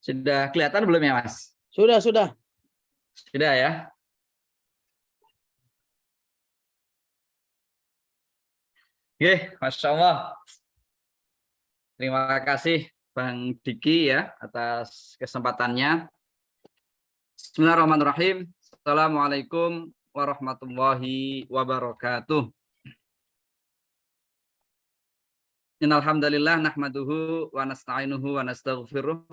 Sudah kelihatan belum ya, Mas? Sudah, sudah. Sudah ya. Oke, Masya Allah. Terima kasih Bang Diki ya atas kesempatannya. Bismillahirrahmanirrahim. Assalamualaikum warahmatullahi wabarakatuh. Innalhamdalillah nahmaduhu wa nasta'inuhu wa nastaghfiruh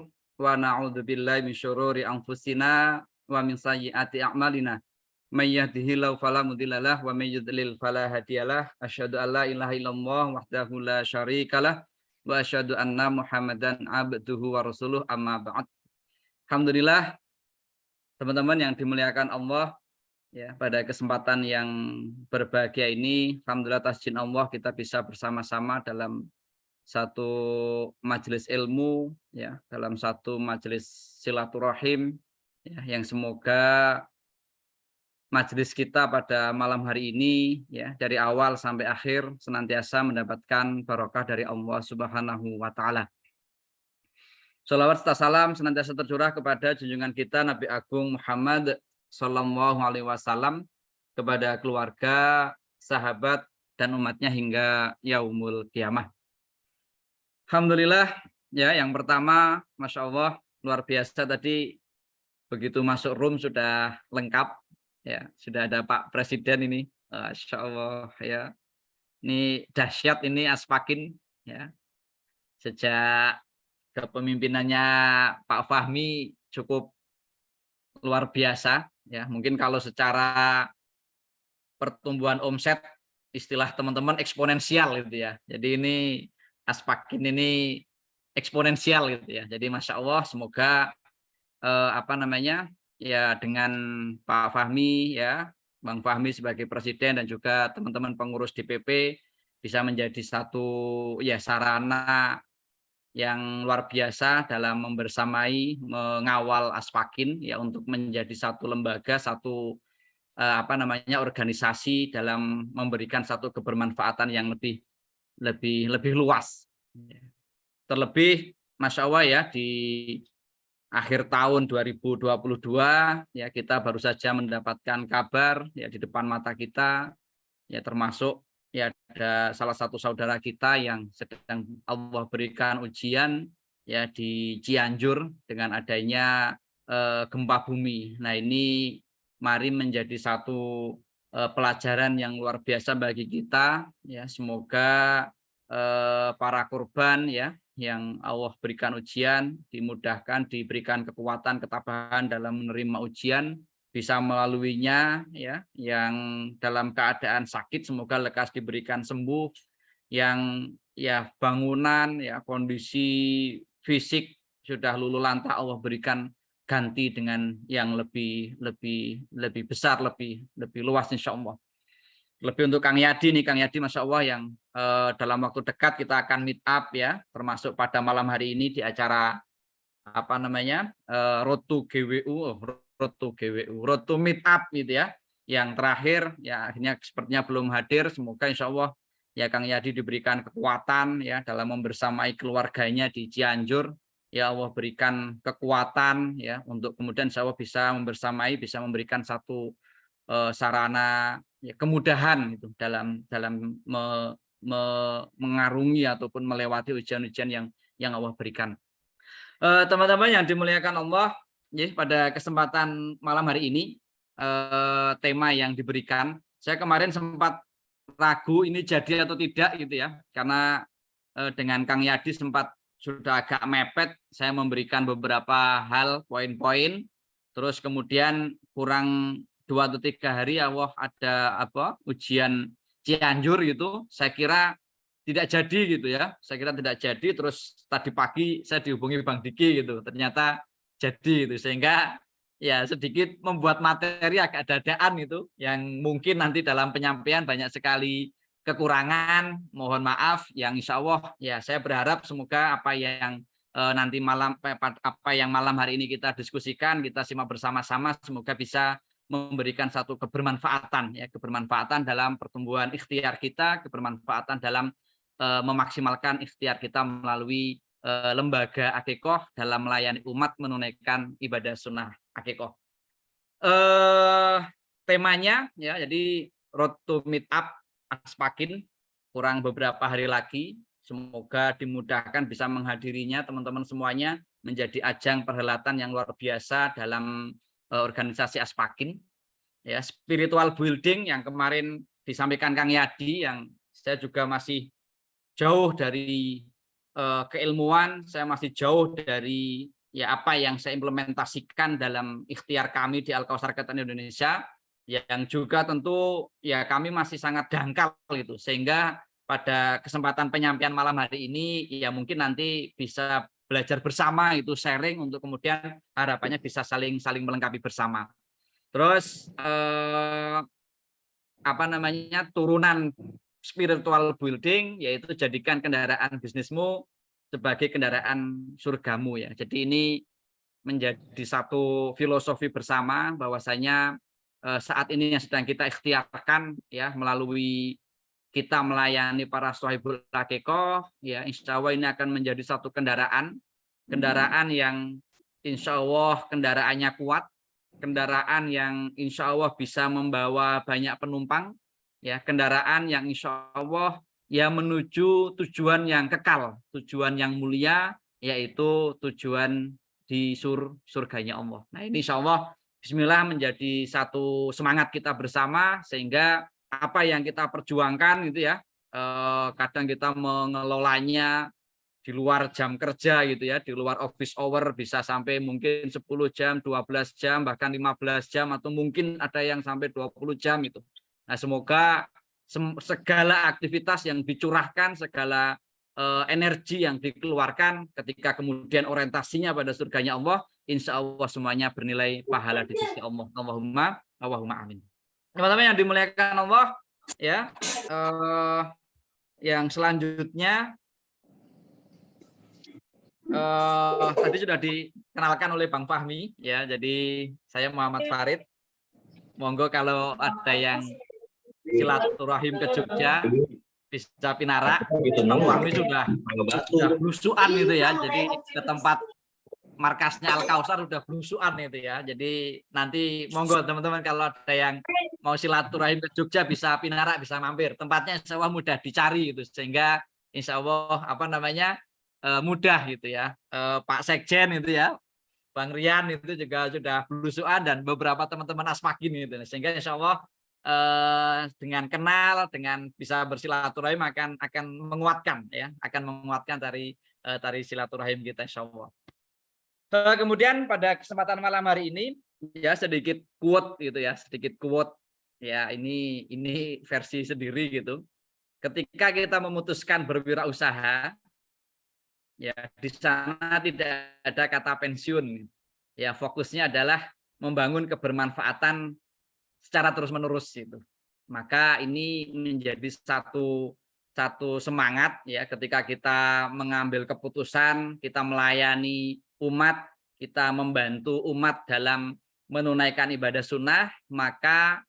wa na'udzubillahi min syururi anfusina wa min sayyiati a'malina. May yahdihillahu fala mudhillalah wa may yudlil fala hadiyalah. Asyhadu an la ilaha illallah wahdahu la syarikalah wa asyhadu anna Muhammadan abduhu wa rasuluh amma ba'd. Alhamdulillah teman-teman yang dimuliakan Allah ya, pada kesempatan yang berbahagia ini alhamdulillah atas izin Allah kita bisa bersama-sama dalam satu majelis ilmu ya, dalam satu majelis silaturahim ya, yang semoga majelis kita pada malam hari ini ya dari awal sampai akhir senantiasa mendapatkan barokah dari Allah Subhanahu wa taala. Shalawat serta salam senantiasa tercurah kepada junjungan kita Nabi Agung Muhammad sallallahu alaihi wasallam, kepada keluarga, sahabat dan umatnya hingga yaumul kiamah. Alhamdulillah ya, yang pertama Masya Allah luar biasa tadi begitu masuk room sudah lengkap. Ya, sudah ada Pak Presiden ini, Masya Allah ya. Ini dahsyat ini Aspakin ya. Sejak kepemimpinannya Pak Fahmi cukup luar biasa ya. Mungkin kalau secara pertumbuhan omset istilah teman-teman eksponensial gitu ya. Jadi ini Aspakin ini eksponensial gitu ya. Jadi Masya Allah semoga ya dengan Pak Fahmi ya, Bang Fahmi sebagai presiden dan juga teman-teman pengurus DPP bisa menjadi satu ya sarana yang luar biasa dalam membersamai mengawal Aspakin ya untuk menjadi satu lembaga, satu organisasi dalam memberikan satu kebermanfaatan yang lebih luas. Terlebih Masya Allah ya di akhir tahun 2022 ya kita baru saja mendapatkan kabar ya di depan mata kita ya, termasuk ya ada salah satu saudara kita yang sedang Allah berikan ujian ya di Cianjur dengan adanya gempa bumi. Nah, ini mari menjadi satu pelajaran yang luar biasa bagi kita ya. Semoga para korban ya yang Allah berikan ujian dimudahkan, diberikan kekuatan, ketabahan dalam menerima ujian, bisa melaluinya ya. Yang dalam keadaan sakit semoga lekas diberikan sembuh, yang ya bangunan ya kondisi fisik sudah luluh lantah Allah berikan ganti dengan yang lebih besar, lebih luas insya Allah. Lebih untuk Kang Yadi nih, Kang Yadi Masya Allah yang dalam waktu dekat kita akan meet up ya, termasuk pada malam hari ini di acara Road to GWU, Road to meet up gitu ya. Yang terakhir ya akhirnya sepertinya belum hadir, semoga insya Allah ya Kang Yadi diberikan kekuatan ya dalam membersamai keluarganya di Cianjur. Ya Allah berikan kekuatan ya untuk kemudian insya Allah bisa membersamai, bisa memberikan satu sarana ya, kemudahan gitu dalam mengarungi ataupun melewati ujian-ujian yang Allah berikan. Teman-teman yang dimuliakan Allah, ya, pada kesempatan malam hari ini tema yang diberikan, saya kemarin sempat ragu ini jadi atau tidak gitu ya, karena dengan Kang Yadi sempat sudah agak mepet, saya memberikan beberapa hal poin-poin, terus kemudian kurang 2 atau 3 hari Allah ada ujian Cianjur gitu, saya kira tidak jadi gitu ya, saya kira tidak jadi. Terus tadi pagi saya dihubungi Bang Diki gitu, ternyata jadi gitu, sehingga ya sedikit membuat materi agak dadaan itu yang mungkin nanti dalam penyampaian banyak sekali kekurangan, mohon maaf. Yang insya Allah ya saya berharap semoga apa yang nanti malam malam hari ini kita diskusikan, kita simak bersama-sama, semoga bisa memberikan satu kebermanfaatan ya, kebermanfaatan dalam pertumbuhan ikhtiar kita, kebermanfaatan dalam memaksimalkan ikhtiar kita melalui lembaga akikoh dalam melayani umat menunaikan ibadah sunnah akikoh. Temanya ya, jadi Road to Meet Up Aspakin kurang beberapa hari lagi. Semoga dimudahkan bisa menghadirinya teman-teman semuanya, menjadi ajang perhelatan yang luar biasa dalam organisasi Aspakin. Ya, spiritual building yang kemarin disampaikan Kang Yadi, yang saya juga masih jauh dari keilmuan, saya masih jauh dari ya apa yang saya implementasikan dalam ikhtiar kami di Al-Kausar Ketan Indonesia, yang juga tentu ya kami masih sangat dangkal gitu, sehingga pada kesempatan penyampaian malam hari ini ya mungkin nanti bisa belajar bersama, itu sharing untuk kemudian harapannya bisa saling melengkapi bersama. Terus apa namanya, turunan spiritual building, yaitu jadikan kendaraan bisnismu sebagai kendaraan surgamu ya. Jadi ini menjadi satu filosofi bersama bahwasanya saat ini yang sedang kita ikhtiarkan ya, melalui kita melayani para shahibul hakikoh ya, insya Allah ini akan menjadi satu kendaraan yang insya Allah kendaraannya kuat, kendaraan yang insya Allah bisa membawa banyak penumpang, ya, kendaraan yang insya Allah ya menuju tujuan yang kekal, tujuan yang mulia, yaitu tujuan di surganya Allah. Nah ini insya Allah Bismillah menjadi satu semangat kita bersama, sehingga apa yang kita perjuangkan gitu ya, kadang kita mengelolanya di luar jam kerja gitu ya, di luar office hour bisa sampai mungkin 10 jam, 12 jam, bahkan 15 jam, atau mungkin ada yang sampai 20 jam itu. Nah, semoga segala aktivitas yang dicurahkan, segala energi yang dikeluarkan ketika kemudian orientasinya pada surganya Allah, insya Allah semuanya bernilai pahala di sisi Allah. Allahumma amin. Teman-teman yang dimuliakan Allah, ya, yang selanjutnya tadi sudah dikenalkan oleh Bang Fahmi ya, jadi saya Muhammad Farid. Monggo kalau ada yang silaturahim ke Jogja bisa pinara. Bang Fahmi sudah blusuan gitu ya, jadi ke tempat markasnya Al-Kausar sudah blusuan itu ya. Jadi nanti monggo teman-teman kalau ada yang mau silaturahim ke Jogja bisa pinara, bisa mampir. Tempatnya insya Allah mudah dicari gitu, sehingga insya Allah apa namanya mudah gitu ya. Pak Sekjen itu ya, Bang Rian itu juga sudah belusuan, dan beberapa teman-teman Asmakin gitu, sehingga insya Allah dengan kenal, dengan bisa bersilaturahim akan menguatkan ya, akan menguatkan tari silaturahim kita insya Allah. Kemudian pada kesempatan malam hari ini ya sedikit quote gitu ya, sedikit quote ya, ini versi sendiri gitu. Ketika kita memutuskan berwirausaha, ya di sana tidak ada kata pensiun. Ya fokusnya adalah membangun kebermanfaatan secara terus-menerus itu. Maka ini menjadi satu semangat ya, ketika kita mengambil keputusan, kita melayani umat, kita membantu umat dalam menunaikan ibadah sunnah, maka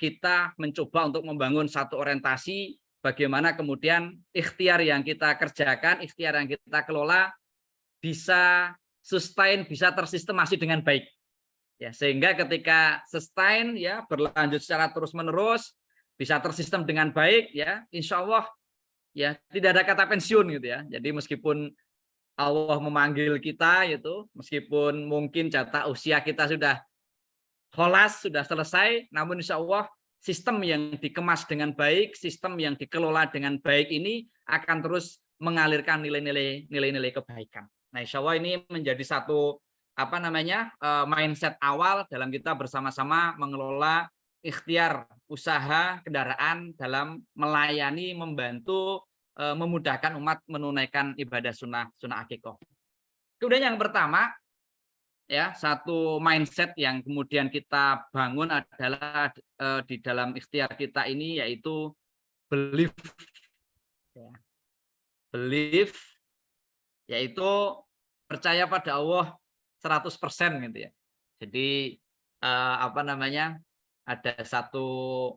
kita mencoba untuk membangun satu orientasi bagaimana kemudian ikhtiar yang kita kerjakan, ikhtiar yang kita kelola bisa sustain, bisa tersistemasi dengan baik. Ya, sehingga ketika sustain ya, berlanjut secara terus-menerus, bisa tersistem dengan baik ya, insya Allah ya tidak ada kata pensiun gitu ya. Jadi meskipun Allah memanggil kita itu, meskipun mungkin jatah usia kita sudah kholas, sudah selesai, namun insya Allah sistem yang dikemas dengan baik, sistem yang dikelola dengan baik ini akan terus mengalirkan nilai-nilai kebaikan. Nah, insya Allah ini menjadi satu apa namanya mindset awal dalam kita bersama-sama mengelola ikhtiar usaha kendaraan dalam melayani, membantu, memudahkan umat menunaikan ibadah sunnah akikoh. Kemudian yang pertama ya, satu mindset yang kemudian kita bangun adalah di dalam ikhtiar kita ini, yaitu belief ya. Belief yaitu percaya pada Allah 100% gitu ya. Jadi apa namanya, ada satu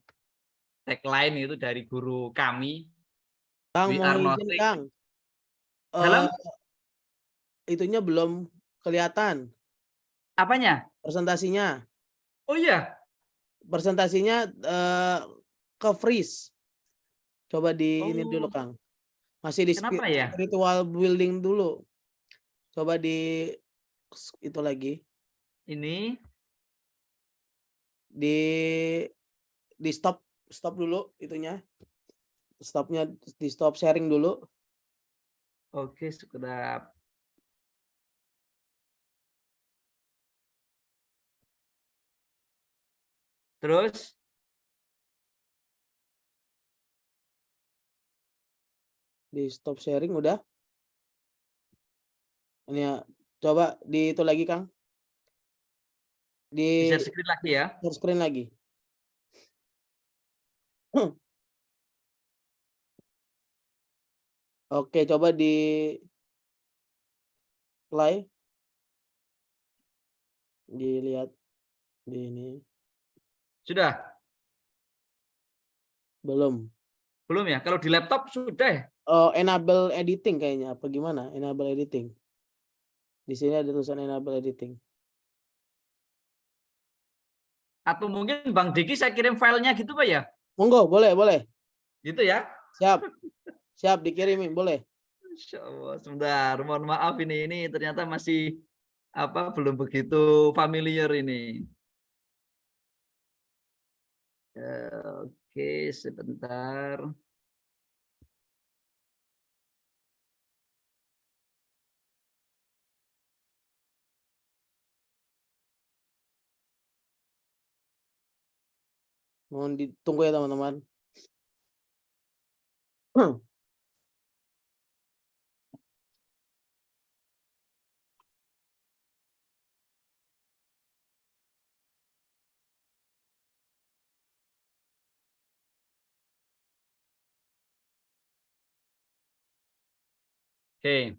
tagline itu dari guru kami, Kang, we are mohon izin nothing Kang. dalam itunya belum kelihatan. Apanya? Presentasinya. Oh iya. Presentasinya ke freeze. Coba di ini dulu, Oh, Kang. Masih di kenapa ya? spiritual building dulu. Coba di itu lagi. Ini Di stop dulu itunya. Stopnya di stop sharing dulu. oke, sekedap. Terus Di stop sharing udah. Ini ya. Coba di itu lagi, Kang. Di share screen lagi ya. share screen lagi. Oke, coba di play. Dilihat di ini. Sudah? Belum. Belum ya? Kalau di laptop sudah ya? Oh, enable editing kayaknya apa gimana? Enable editing. Di sini ada tulisan enable editing. Atau mungkin Bang Diki saya kirim filenya gitu Pak ya? Monggo, boleh. Gitu ya? Siap dikirimin, boleh. Insya Allah, sebentar. Mohon maaf ini ternyata masih belum begitu familiar ini. Oke, sebentar. Mohon ditunggu ya, teman-teman. Oke,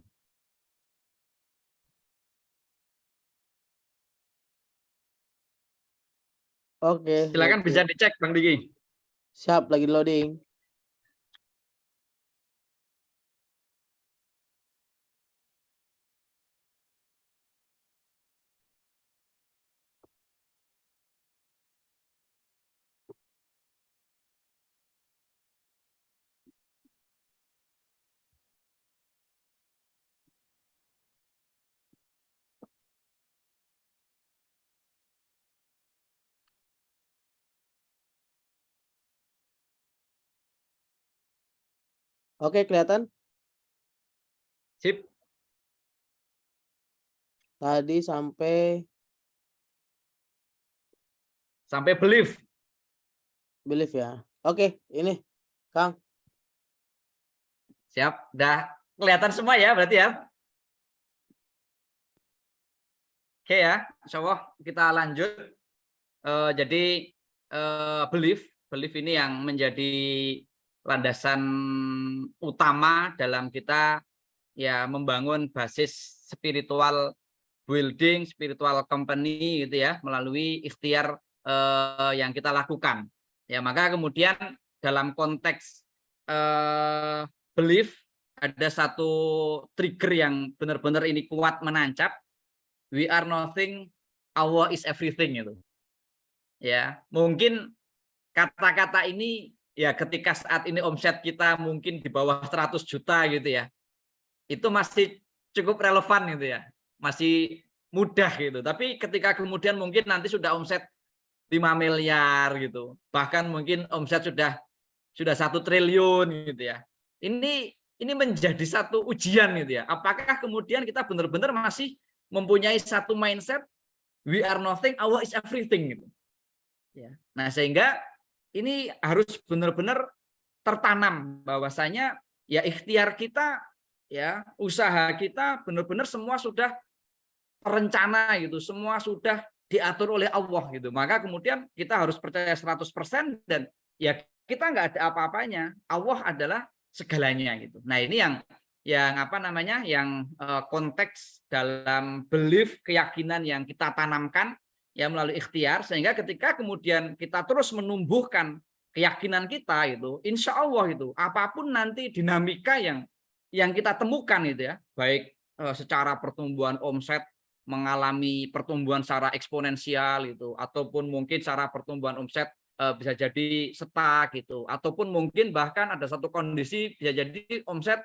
Oke, silakan bisa dicek Bang Diki. siap lagi loading. Oke, kelihatan? Sip. Tadi sampai Belief. belief ya. Oke, ini Kang. Siap. Udah kelihatan semua ya berarti ya? Oke ya, insya Allah kita lanjut. Jadi belief ini yang menjadi landasan utama dalam kita ya membangun basis spiritual building, spiritual company gitu ya, melalui ikhtiar yang kita lakukan. Ya, maka kemudian dalam konteks belief ada satu trigger yang benar-benar ini kuat menancap. We are nothing, Allah is everything itu. Ya, mungkin kata-kata ini ya ketika saat ini omset kita mungkin di bawah 100 juta gitu ya. Itu masih cukup relevan gitu ya. Masih mudah gitu. Tapi ketika kemudian mungkin nanti sudah omset 5 miliar gitu. Bahkan mungkin omset sudah 1 triliun gitu ya. Ini menjadi satu ujian gitu ya. Apakah kemudian kita benar-benar masih mempunyai satu mindset we are nothing, Allah is everything gitu. Ya. Nah, sehingga ini harus benar-benar tertanam bahwasanya ya ikhtiar kita ya usaha kita benar-benar semua sudah terencana gitu, semua sudah diatur oleh Allah gitu. Maka kemudian kita harus percaya 100% dan ya kita nggak ada apa-apanya. Allah adalah segalanya gitu. Nah, ini yang konteks dalam belief, keyakinan yang kita tanamkan ya melalui ikhtiar, sehingga ketika kemudian kita terus menumbuhkan keyakinan kita itu, insya Allah itu apapun nanti dinamika yang kita temukan itu ya, baik secara pertumbuhan omset mengalami pertumbuhan secara eksponensial gitu, ataupun mungkin secara pertumbuhan omset bisa jadi stuck gitu, ataupun mungkin bahkan ada satu kondisi bisa jadi omset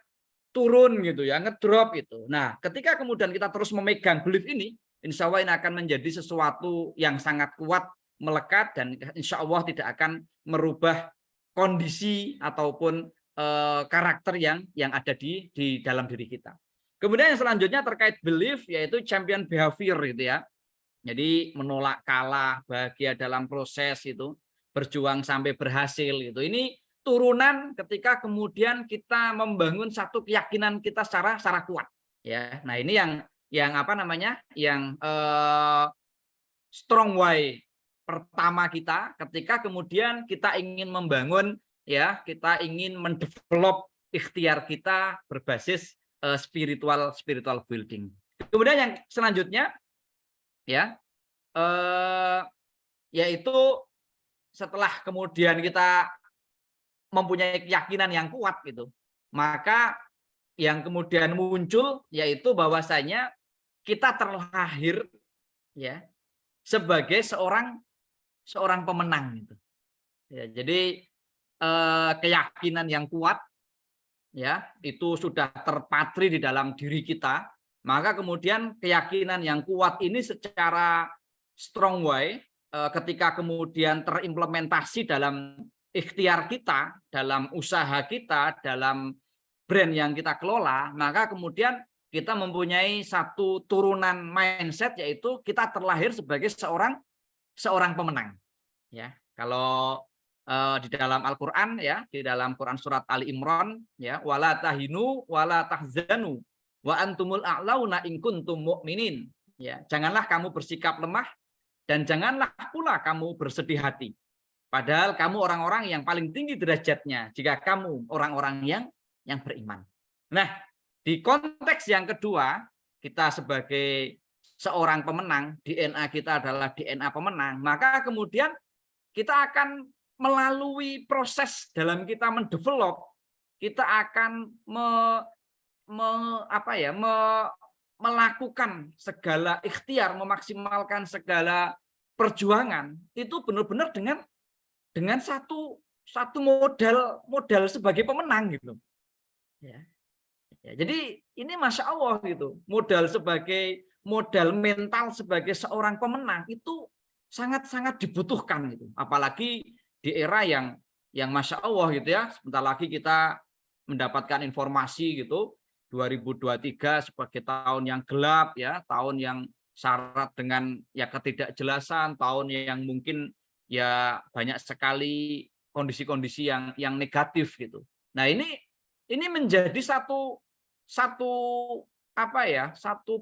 turun gitu ya, ngedrop gitu. Nah, ketika kemudian kita terus memegang belief ini, insya Allah ini akan menjadi sesuatu yang sangat kuat, melekat, dan insya Allah tidak akan merubah kondisi ataupun karakter yang ada di dalam diri kita. Kemudian yang selanjutnya terkait belief, yaitu champion behavior gitu ya. Jadi menolak kalah, bahagia dalam proses itu, berjuang sampai berhasil itu. Ini turunan ketika kemudian kita membangun satu keyakinan kita secara kuat ya. Nah, ini yang apa namanya? Yang strong why pertama kita ketika kemudian kita ingin membangun ya, kita ingin mendevelop ikhtiar kita berbasis spiritual building. Kemudian yang selanjutnya ya, yaitu setelah kemudian kita mempunyai keyakinan yang kuat gitu, maka yang kemudian muncul yaitu bahwasanya kita terlahir ya sebagai seorang pemenang gitu. Ya, jadi keyakinan yang kuat ya itu sudah terpatri di dalam diri kita, maka kemudian keyakinan yang kuat ini secara strong way ketika kemudian terimplementasi dalam ikhtiar kita, dalam usaha kita, dalam brand yang kita kelola, maka kemudian kita mempunyai satu turunan mindset, yaitu kita terlahir sebagai seorang pemenang ya. Kalau di dalam Al-Qur'an ya, di dalam Quran surat Ali Imran ya, wala tahinu wala tahzanu wa antumul a'launa in kuntum mu'minin ya. Janganlah kamu bersikap lemah dan janganlah pula kamu bersedih hati. Padahal kamu orang-orang yang paling tinggi derajatnya jika kamu orang-orang yang beriman. Nah, di konteks yang kedua, kita sebagai seorang pemenang, DNA kita adalah DNA pemenang, maka kemudian kita akan melalui proses dalam kita mendevelop, kita akan melakukan segala ikhtiar, memaksimalkan segala perjuangan itu benar-benar dengan satu modal sebagai pemenang gitu. Ya. Jadi ini Masya Allah gitu, modal mental sebagai seorang pemenang itu sangat-sangat dibutuhkan gitu. Apalagi di era yang Masya Allah gitu ya, sebentar lagi kita mendapatkan informasi gitu, 2023 sebagai tahun yang gelap ya, tahun yang syarat dengan ya ketidakjelasan, tahun yang mungkin ya banyak sekali kondisi-kondisi yang negatif gitu. Nah, ini menjadi satu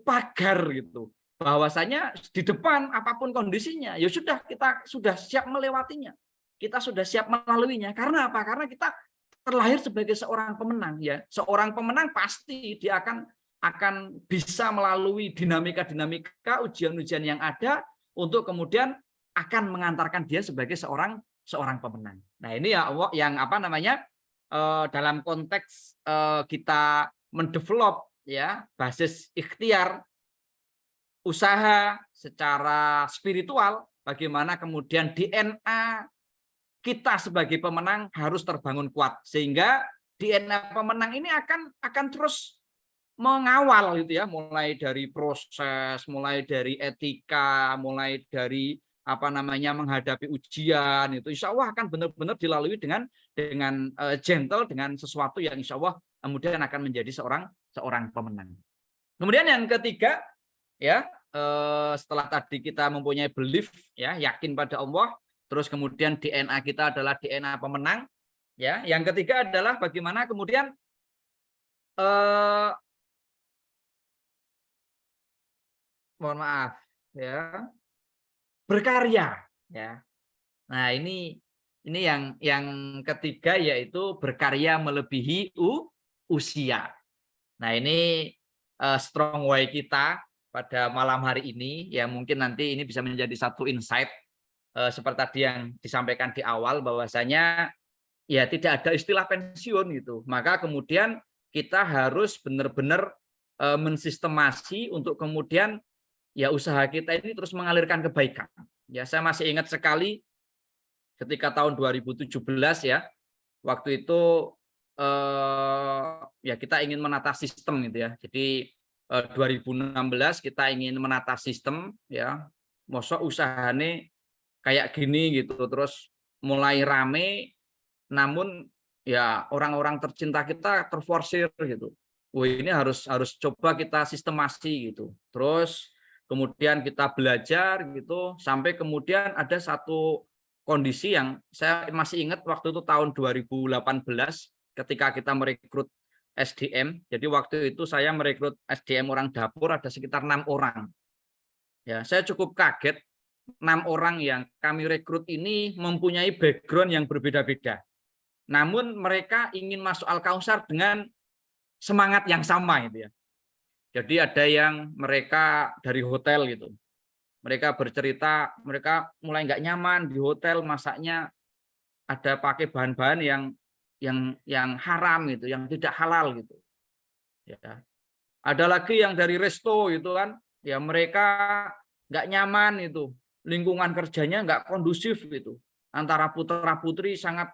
pagar gitu, bahwasanya di depan apapun kondisinya ya sudah, kita sudah siap melewatinya, kita sudah siap melaluinya. Karena apa? Karena kita terlahir sebagai seorang pemenang ya. Seorang pemenang pasti dia akan bisa melalui dinamika ujian-ujian yang ada untuk kemudian akan mengantarkan dia sebagai seorang pemenang. Nah, ini ya Allah yang dalam konteks kita mendevelop ya basis ikhtiar usaha secara spiritual, bagaimana kemudian DNA kita sebagai pemenang harus terbangun kuat, sehingga DNA pemenang ini akan terus mengawal gitu ya, mulai dari proses, mulai dari etika, mulai dari menghadapi ujian itu insya Allah akan benar-benar dilalui dengan gentle, dengan sesuatu yang insya Allah kemudian akan menjadi seorang pemenang. Kemudian yang ketiga ya, setelah tadi kita mempunyai belief ya, yakin pada Allah, terus kemudian DNA kita adalah DNA pemenang ya. Yang ketiga adalah bagaimana kemudian mohon maaf ya, berkarya ya. Nah, ini yang ketiga, yaitu berkarya melebihi usia. Nah, ini strong way kita pada malam hari ini ya, mungkin nanti ini bisa menjadi satu insight seperti tadi yang disampaikan di awal, bahwasanya ya tidak ada istilah pensiun gitu. Maka kemudian kita harus benar-benar mensistemasi untuk kemudian ya usaha kita ini terus mengalirkan kebaikan. Ya, saya masih ingat sekali ketika tahun 2017 ya, waktu itu ya kita ingin menata sistem gitu ya. Jadi 2016 kita ingin menata sistem ya. Mosok usahane kayak gini gitu, terus mulai rame, namun ya orang-orang tercinta kita terforsir gitu. Wah, ini harus coba kita sistemasi gitu. Terus kemudian kita belajar gitu sampai kemudian ada satu kondisi yang saya masih ingat waktu itu tahun 2018 ketika kita merekrut SDM. Jadi waktu itu saya merekrut SDM orang dapur ada sekitar 6 orang. Ya, saya cukup kaget 6 orang yang kami rekrut ini mempunyai background yang berbeda-beda. Namun mereka ingin masuk Al-Kausar dengan semangat yang sama gitu ya. Jadi ada yang mereka dari hotel gitu. Mereka bercerita mereka mulai nggak nyaman di hotel, masaknya ada pakai bahan-bahan yang haram gitu, yang tidak halal gitu. Ya. Ada lagi yang dari resto gitu kan, ya mereka nggak nyaman itu, lingkungan kerjanya nggak kondusif gitu. Antara putra-putri sangat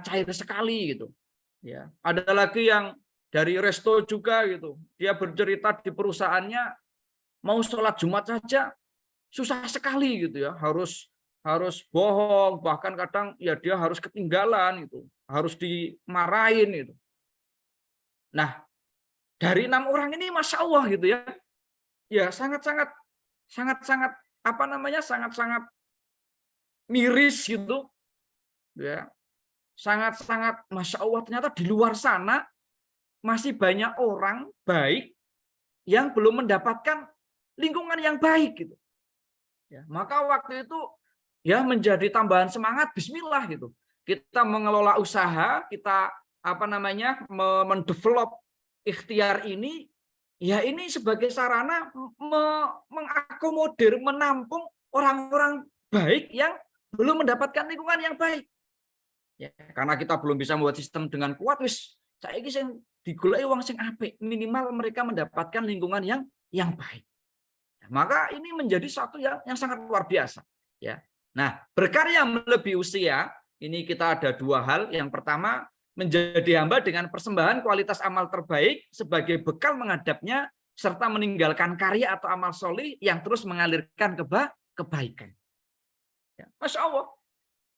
cair sekali gitu. Ya, ada lagi yang dari resto juga gitu. Dia bercerita di perusahaannya mau sholat Jumat saja susah sekali gitu ya. Harus bohong, bahkan kadang ya dia harus ketinggalan itu, harus dimarahin itu. Nah, dari 6 orang ini masya Allah gitu ya, ya sangat-sangat apa namanya sangat-sangat miris gitu, ya sangat-sangat masya Allah ternyata di luar sana masih banyak orang baik yang belum mendapatkan lingkungan yang baik gitu. Ya, maka waktu itu ya menjadi tambahan semangat Bismillah gitu. Kita mengelola usaha, kita apa namanya mendevelop ikhtiar ini, ya ini sebagai sarana mengakomodir, menampung orang-orang baik yang belum mendapatkan lingkungan yang baik. Ya, karena kita belum bisa membuat sistem dengan kuat, wis saiki sing digoleki wong sing apik, minimal mereka mendapatkan lingkungan yang baik. Maka ini menjadi satu yang sangat luar biasa. Ya. Nah, berkarya melebihi usia, ini kita ada 2 hal. Yang pertama, menjadi hamba dengan persembahan kualitas amal terbaik sebagai bekal menghadapnya, serta meninggalkan karya atau amal solih yang terus mengalirkan kebaikan. Ya, Masya Allah.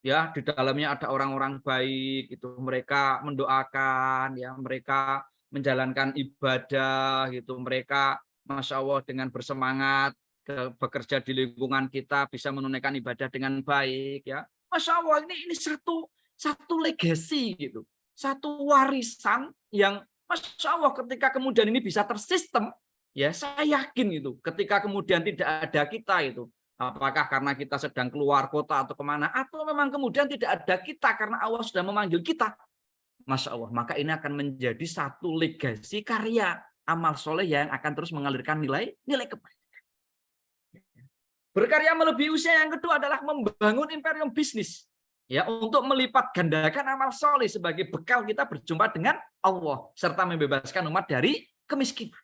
Ya, di dalamnya ada orang-orang baik, itu mereka mendoakan, ya mereka menjalankan ibadah, gitu mereka Masya Allah dengan bersemangat bekerja di lingkungan kita bisa menunaikan ibadah dengan baik ya. Masya Allah ini satu legacy gitu. Satu warisan yang Masya Allah ketika kemudian ini bisa tersistem ya saya yakin itu ketika kemudian tidak ada kita itu apakah karena kita sedang keluar kota atau kemana atau memang kemudian tidak ada kita karena Allah sudah memanggil kita. Masya Allah, maka ini akan menjadi satu legasi karya amal soleh yang akan terus mengalirkan nilai kebaikan. Berkarya melebihi usia yang kedua adalah membangun imperium bisnis. Ya, untuk melipat gandakan amal soleh sebagai bekal kita berjumpa dengan Allah serta membebaskan umat dari kemiskinan.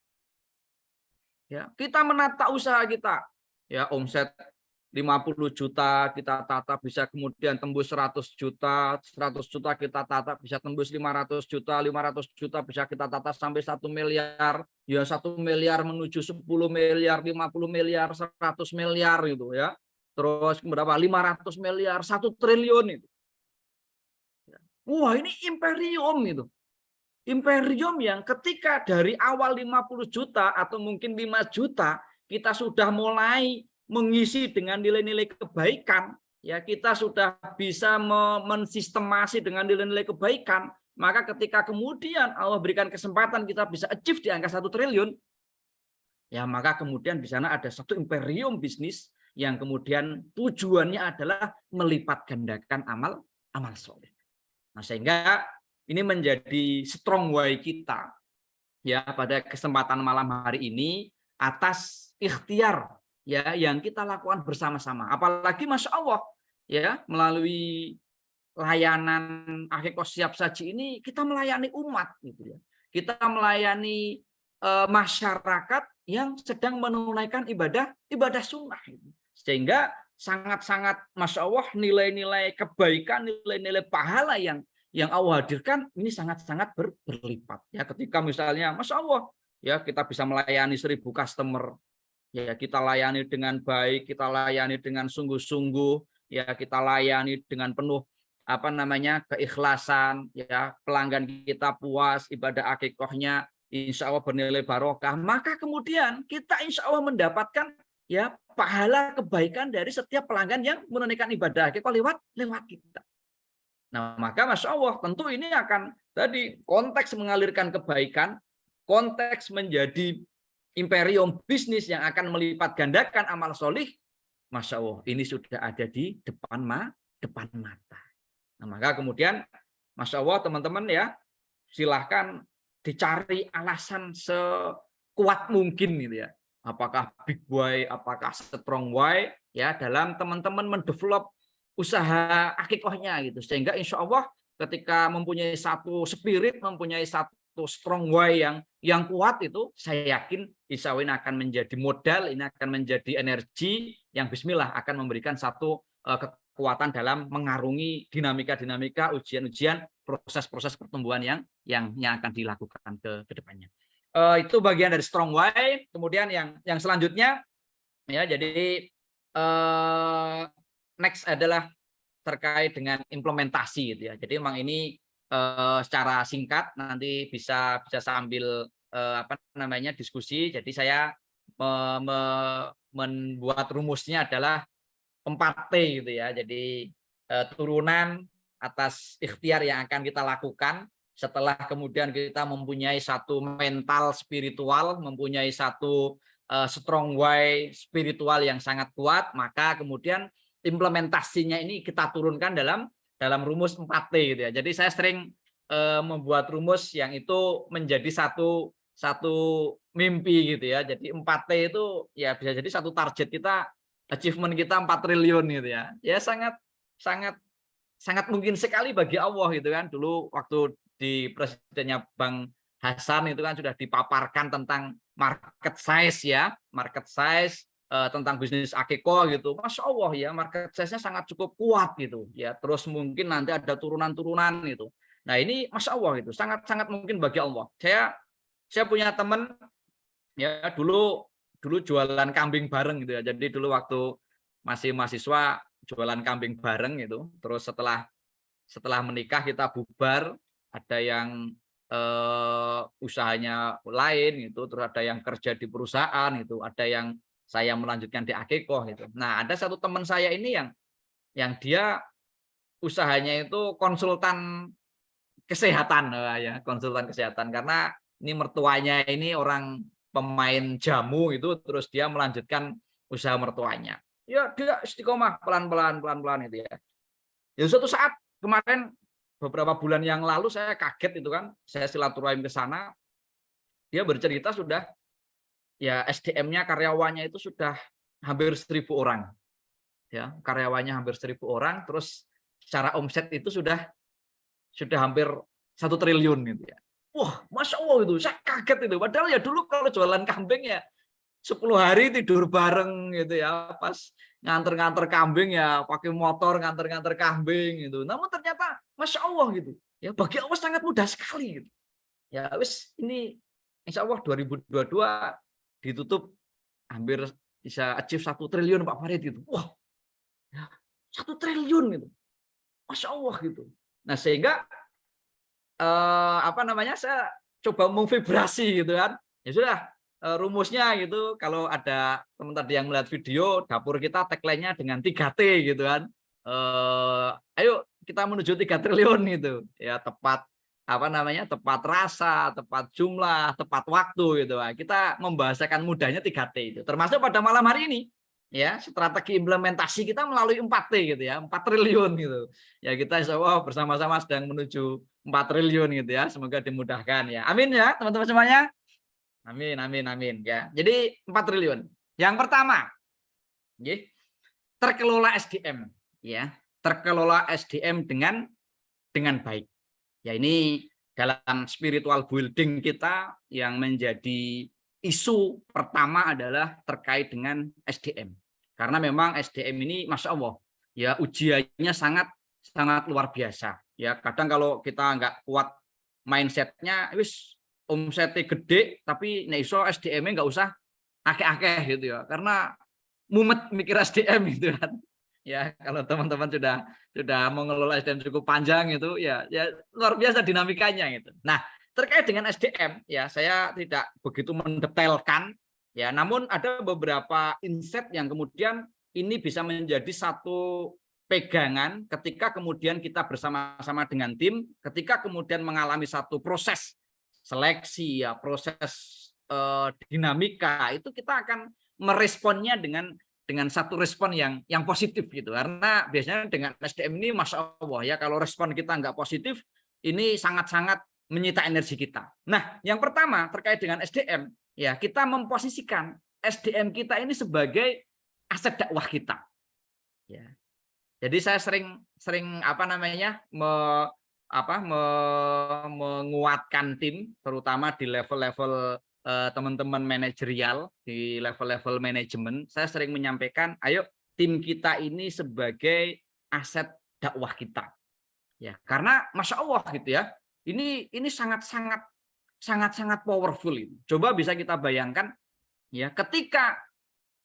Ya, kita menata usaha kita. Ya, omset 50 juta kita tata bisa kemudian tembus 100 juta, 100 juta kita tata bisa tembus 500 juta, 500 juta bisa kita tata sampai 1 miliar, ya 1 miliar menuju 10 miliar, 50 miliar, 100 miliar gitu ya. Terus berapa? 500 miliar, 1 triliun itu. Wah, ini imperium itu. Imperium yang ketika dari awal 50 juta atau mungkin 5 juta kita sudah mulai mengisi dengan nilai-nilai kebaikan, ya kita sudah bisa mensistemasi dengan nilai-nilai kebaikan, maka ketika kemudian Allah berikan kesempatan kita bisa achieve di angka 1 triliun, ya maka kemudian di sana ada satu imperium bisnis yang kemudian tujuannya adalah melipat gandakan amal soleh. Nah, sehingga ini menjadi strong way kita ya pada kesempatan malam hari ini atas ikhtiar ya yang kita lakukan bersama-sama. Apalagi Masya Allah ya melalui layanan Akikoh Siap Saji ini kita melayani umat gitu ya. Kita melayani masyarakat yang sedang menunaikan ibadah sunnah. Sehingga sangat-sangat Masya Allah nilai-nilai kebaikan, nilai-nilai pahala yang Allah hadirkan ini sangat-sangat berlipat. Ya, ketika misalnya Masya Allah ya kita bisa melayani 1000 customer, ya kita layani dengan baik, kita layani dengan sungguh-sungguh, ya kita layani dengan penuh keikhlasan, ya pelanggan kita puas, ibadah akikahnya insya Allah bernilai barokah, maka kemudian kita insya Allah mendapatkan ya pahala kebaikan dari setiap pelanggan yang menunaikan ibadah akikah lewat kita. Nah, maka Masya Allah tentu ini akan tadi konteks mengalirkan kebaikan, konteks menjadi imperium bisnis yang akan melipat gandakan amal solih, Masya Allah ini sudah ada di depan mata. Nah, maka kemudian Masya Allah teman-teman ya silahkan dicari alasan sekuat mungkin gitu ya. Apakah big why, apakah strong why ya dalam teman-teman mendevelop usaha akikahnya gitu. Sehingga insya Allah ketika mempunyai satu spirit, mempunyai satu strong why yang kuat itu, saya yakin insya Allah ini akan menjadi modal, ini akan menjadi energi yang bismillah akan memberikan satu kekuatan dalam mengarungi dinamika-dinamika, ujian-ujian, proses-proses pertumbuhan yang akan dilakukan ke depannya. Itu bagian dari strong why. Kemudian yang selanjutnya ya jadi next adalah terkait dengan implementasi gitu ya. Jadi memang ini secara singkat nanti bisa sambil diskusi. Jadi saya membuat rumusnya adalah 4T gitu ya. Jadi turunan atas ikhtiar yang akan kita lakukan setelah kemudian kita mempunyai satu mental spiritual, mempunyai satu strong why spiritual yang sangat kuat, maka kemudian implementasinya ini kita turunkan dalam rumus 4T gitu ya. Jadi saya sering membuat rumus yang itu menjadi satu mimpi gitu ya. Jadi 4T itu ya bisa jadi satu target kita, achievement kita 4 triliun gitu ya. Ya sangat mungkin sekali bagi Allah gitu kan. Dulu waktu di presidennya Bang Hasan itu kan sudah dipaparkan tentang market size ya, tentang bisnis akikah gitu. Masya Allah ya, market size-nya sangat cukup kuat gitu ya. Terus mungkin nanti ada turunan-turunan gitu. Nah ini Masya Allah gitu, sangat mungkin bagi Allah. Saya punya teman ya dulu jualan kambing bareng gitu ya. Jadi dulu waktu masih mahasiswa jualan kambing bareng gitu. Terus setelah menikah kita bubar, ada yang usahanya lain gitu, terus ada yang kerja di perusahaan gitu, ada yang saya melanjutkan di akikah gitu. Nah, ada satu teman saya ini yang dia usahanya itu konsultan kesehatan ya, konsultan kesehatan karena ini mertuanya ini orang pemain jamu itu, terus dia melanjutkan usaha mertuanya. Ya dia istiqomah pelan-pelan itu ya. Ya suatu saat kemarin beberapa bulan yang lalu saya kaget itu kan, saya silaturahim ke sana, dia bercerita sudah ya SDM-nya karyawannya itu sudah hampir 1000 orang. Ya, karyawannya hampir 1000 orang, terus secara omset itu sudah hampir 1 triliun gitu ya. Wah, Masya Allah itu, saya kaget itu. Padahal ya dulu kalau jualan kambing ya 10 hari tidur bareng gitu ya, pas nganter kambing ya pakai motor nganter kambing gitu. Namun ternyata Masya Allah gitu. Ya bagi Allah sangat mudah sekali gitu. Ya wis ini insya Allah 2022 ditutup hampir bisa achieve 1 triliun Pak Farid gitu. Wah, ya, 1 triliun gitu. Masya Allah gitu. Nah sehingga saya coba memvibrasi gitu kan. Ya sudah rumusnya gitu, kalau ada teman tadi yang melihat video dapur kita tagline-nya dengan 3T gitu kan. Ayo kita menuju 3 triliun gitu. Ya tepat tepat rasa, tepat jumlah, tepat waktu gitu. Nah, kita membahasakan mudahnya 3T itu. Termasuk pada malam hari ini ya, strategi implementasi kita melalui 4T gitu ya, 4 triliun gitu. Ya kita insya Allah bersama-sama sedang menuju 4 triliun gitu ya. Semoga dimudahkan ya. Amin ya teman-teman semuanya. Amin ya. Jadi 4 triliun. Yang pertama, terkelola SDM ya. Terkelola SDM dengan baik. Ya ini dalam spiritual building kita yang menjadi isu pertama adalah terkait dengan SDM. Karena memang SDM ini Masya Allah ya ujiannya sangat sangat luar biasa. Ya kadang kalau kita nggak kuat mindsetnya, wis omsetnya gede tapi nek iso SDM-nya nggak usah akeh-akeh gitu ya. Karena mumet mikir SDM gitu kan. Ya kalau teman-teman sudah mengelola SDM cukup panjang itu ya luar biasa dinamikanya gitu. Nah, terkait dengan SDM ya saya tidak begitu mendetailkan ya, namun ada beberapa insight yang kemudian ini bisa menjadi satu pegangan ketika kemudian kita bersama-sama dengan tim, ketika kemudian mengalami satu proses seleksi ya, proses dinamika itu kita akan meresponnya dengan satu respon yang positif gitu, karena biasanya dengan SDM ini Masya Allah ya kalau respon kita nggak positif ini sangat-sangat menyita energi kita. Nah yang pertama terkait dengan SDM ya kita memposisikan SDM kita ini sebagai aset dakwah kita ya. Jadi saya sering apa namanya menguatkan tim terutama di level-level teman-teman manajerial, di level-level manajemen, saya sering menyampaikan, ayo tim kita ini sebagai aset dakwah kita. Ya, karena Masya Allah gitu ya, ini sangat-sangat powerful itu. Coba bisa kita bayangkan ya, ketika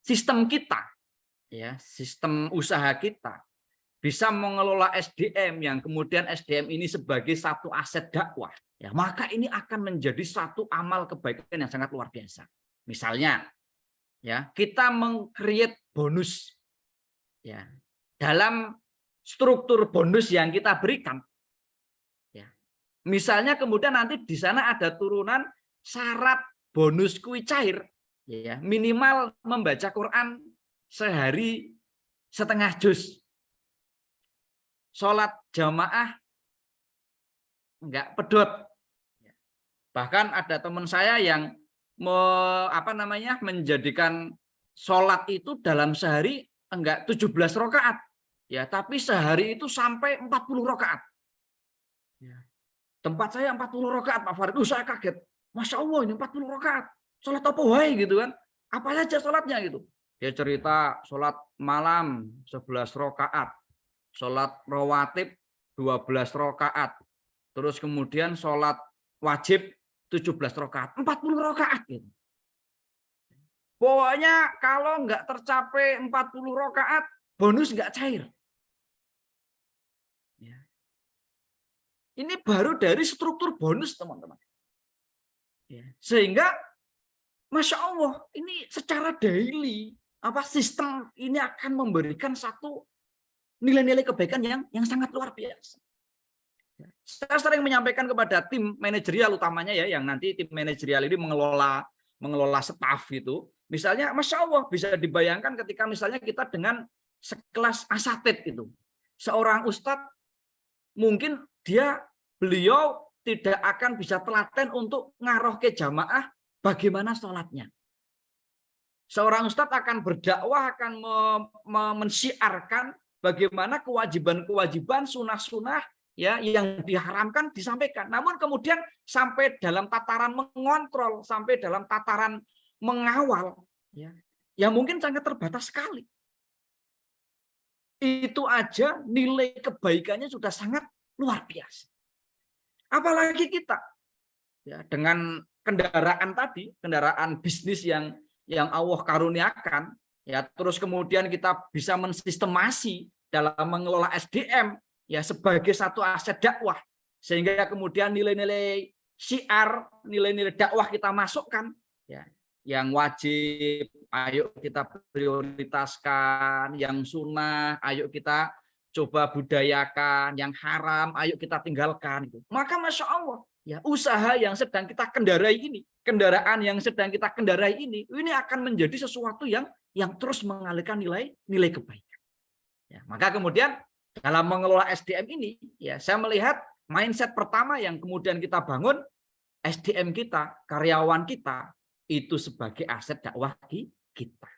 sistem kita, ya, sistem usaha kita bisa mengelola SDM yang kemudian SDM ini sebagai satu aset dakwah, ya maka ini akan menjadi satu amal kebaikan yang sangat luar biasa. Misalnya, ya kita meng-create bonus, ya dalam struktur bonus yang kita berikan, ya misalnya kemudian nanti di sana ada turunan syarat bonus kui cair, ya minimal membaca Quran sehari setengah juz. Sholat jamaah enggak pedot. Bahkan ada teman saya yang menjadikan sholat itu dalam sehari enggak 17 rakaat. Ya, tapi sehari itu sampai 40 rakaat. Ya. Tempat saya 40 rakaat Pak Farid. Saya kaget. Masya Allah ini 40 rakaat. Sholat apa wae gitu kan. Apa saja sholatnya gitu. Dia cerita sholat malam 11 rakaat. Sholat rawatib 12 rakaat. Terus kemudian sholat wajib 17 rakaat. 40 rakaat gitu. Pokoknya kalau nggak tercapai 40 rakaat, bonus nggak cair. Ya. Ini baru dari struktur bonus teman-teman. Ya. Sehingga Masya Allah ini secara daily sistem ini akan memberikan satu nilai-nilai kebaikan yang sangat luar biasa. Saya sering menyampaikan kepada tim manajerial utamanya ya, yang nanti tim manajerial ini mengelola staf gitu. Misalnya, Masya Allah bisa dibayangkan ketika misalnya kita dengan sekelas asatid itu, seorang ustadz mungkin beliau tidak akan bisa telaten untuk ngaroh ke jamaah bagaimana sholatnya. Seorang ustadz akan berdakwah, akan mensiarkan bagaimana kewajiban-kewajiban sunah-sunah ya yang diharamkan disampaikan. Namun kemudian sampai dalam tataran mengontrol, sampai dalam tataran mengawal ya, yang mungkin sangat terbatas sekali. Itu aja nilai kebaikannya sudah sangat luar biasa. Apalagi kita ya dengan kendaraan tadi, kendaraan bisnis yang Allah karuniakan. Ya, terus kemudian kita bisa mensistemasi dalam mengelola SDM ya sebagai satu aset dakwah, sehingga kemudian nilai-nilai syiar, nilai-nilai dakwah kita masukkan ya. Yang wajib ayo kita prioritaskan, yang sunnah ayo kita coba budayakan, yang haram ayo kita tinggalkan itu. Maka Masya Allah ya usaha yang sedang kita kendarai ini, kendaraan yang sedang kita kendarai ini akan menjadi sesuatu yang terus mengalirkan nilai kebaikan. Ya, maka kemudian dalam mengelola SDM ini, ya saya melihat mindset pertama yang kemudian kita bangun, SDM kita, karyawan kita itu sebagai aset dakwah kita.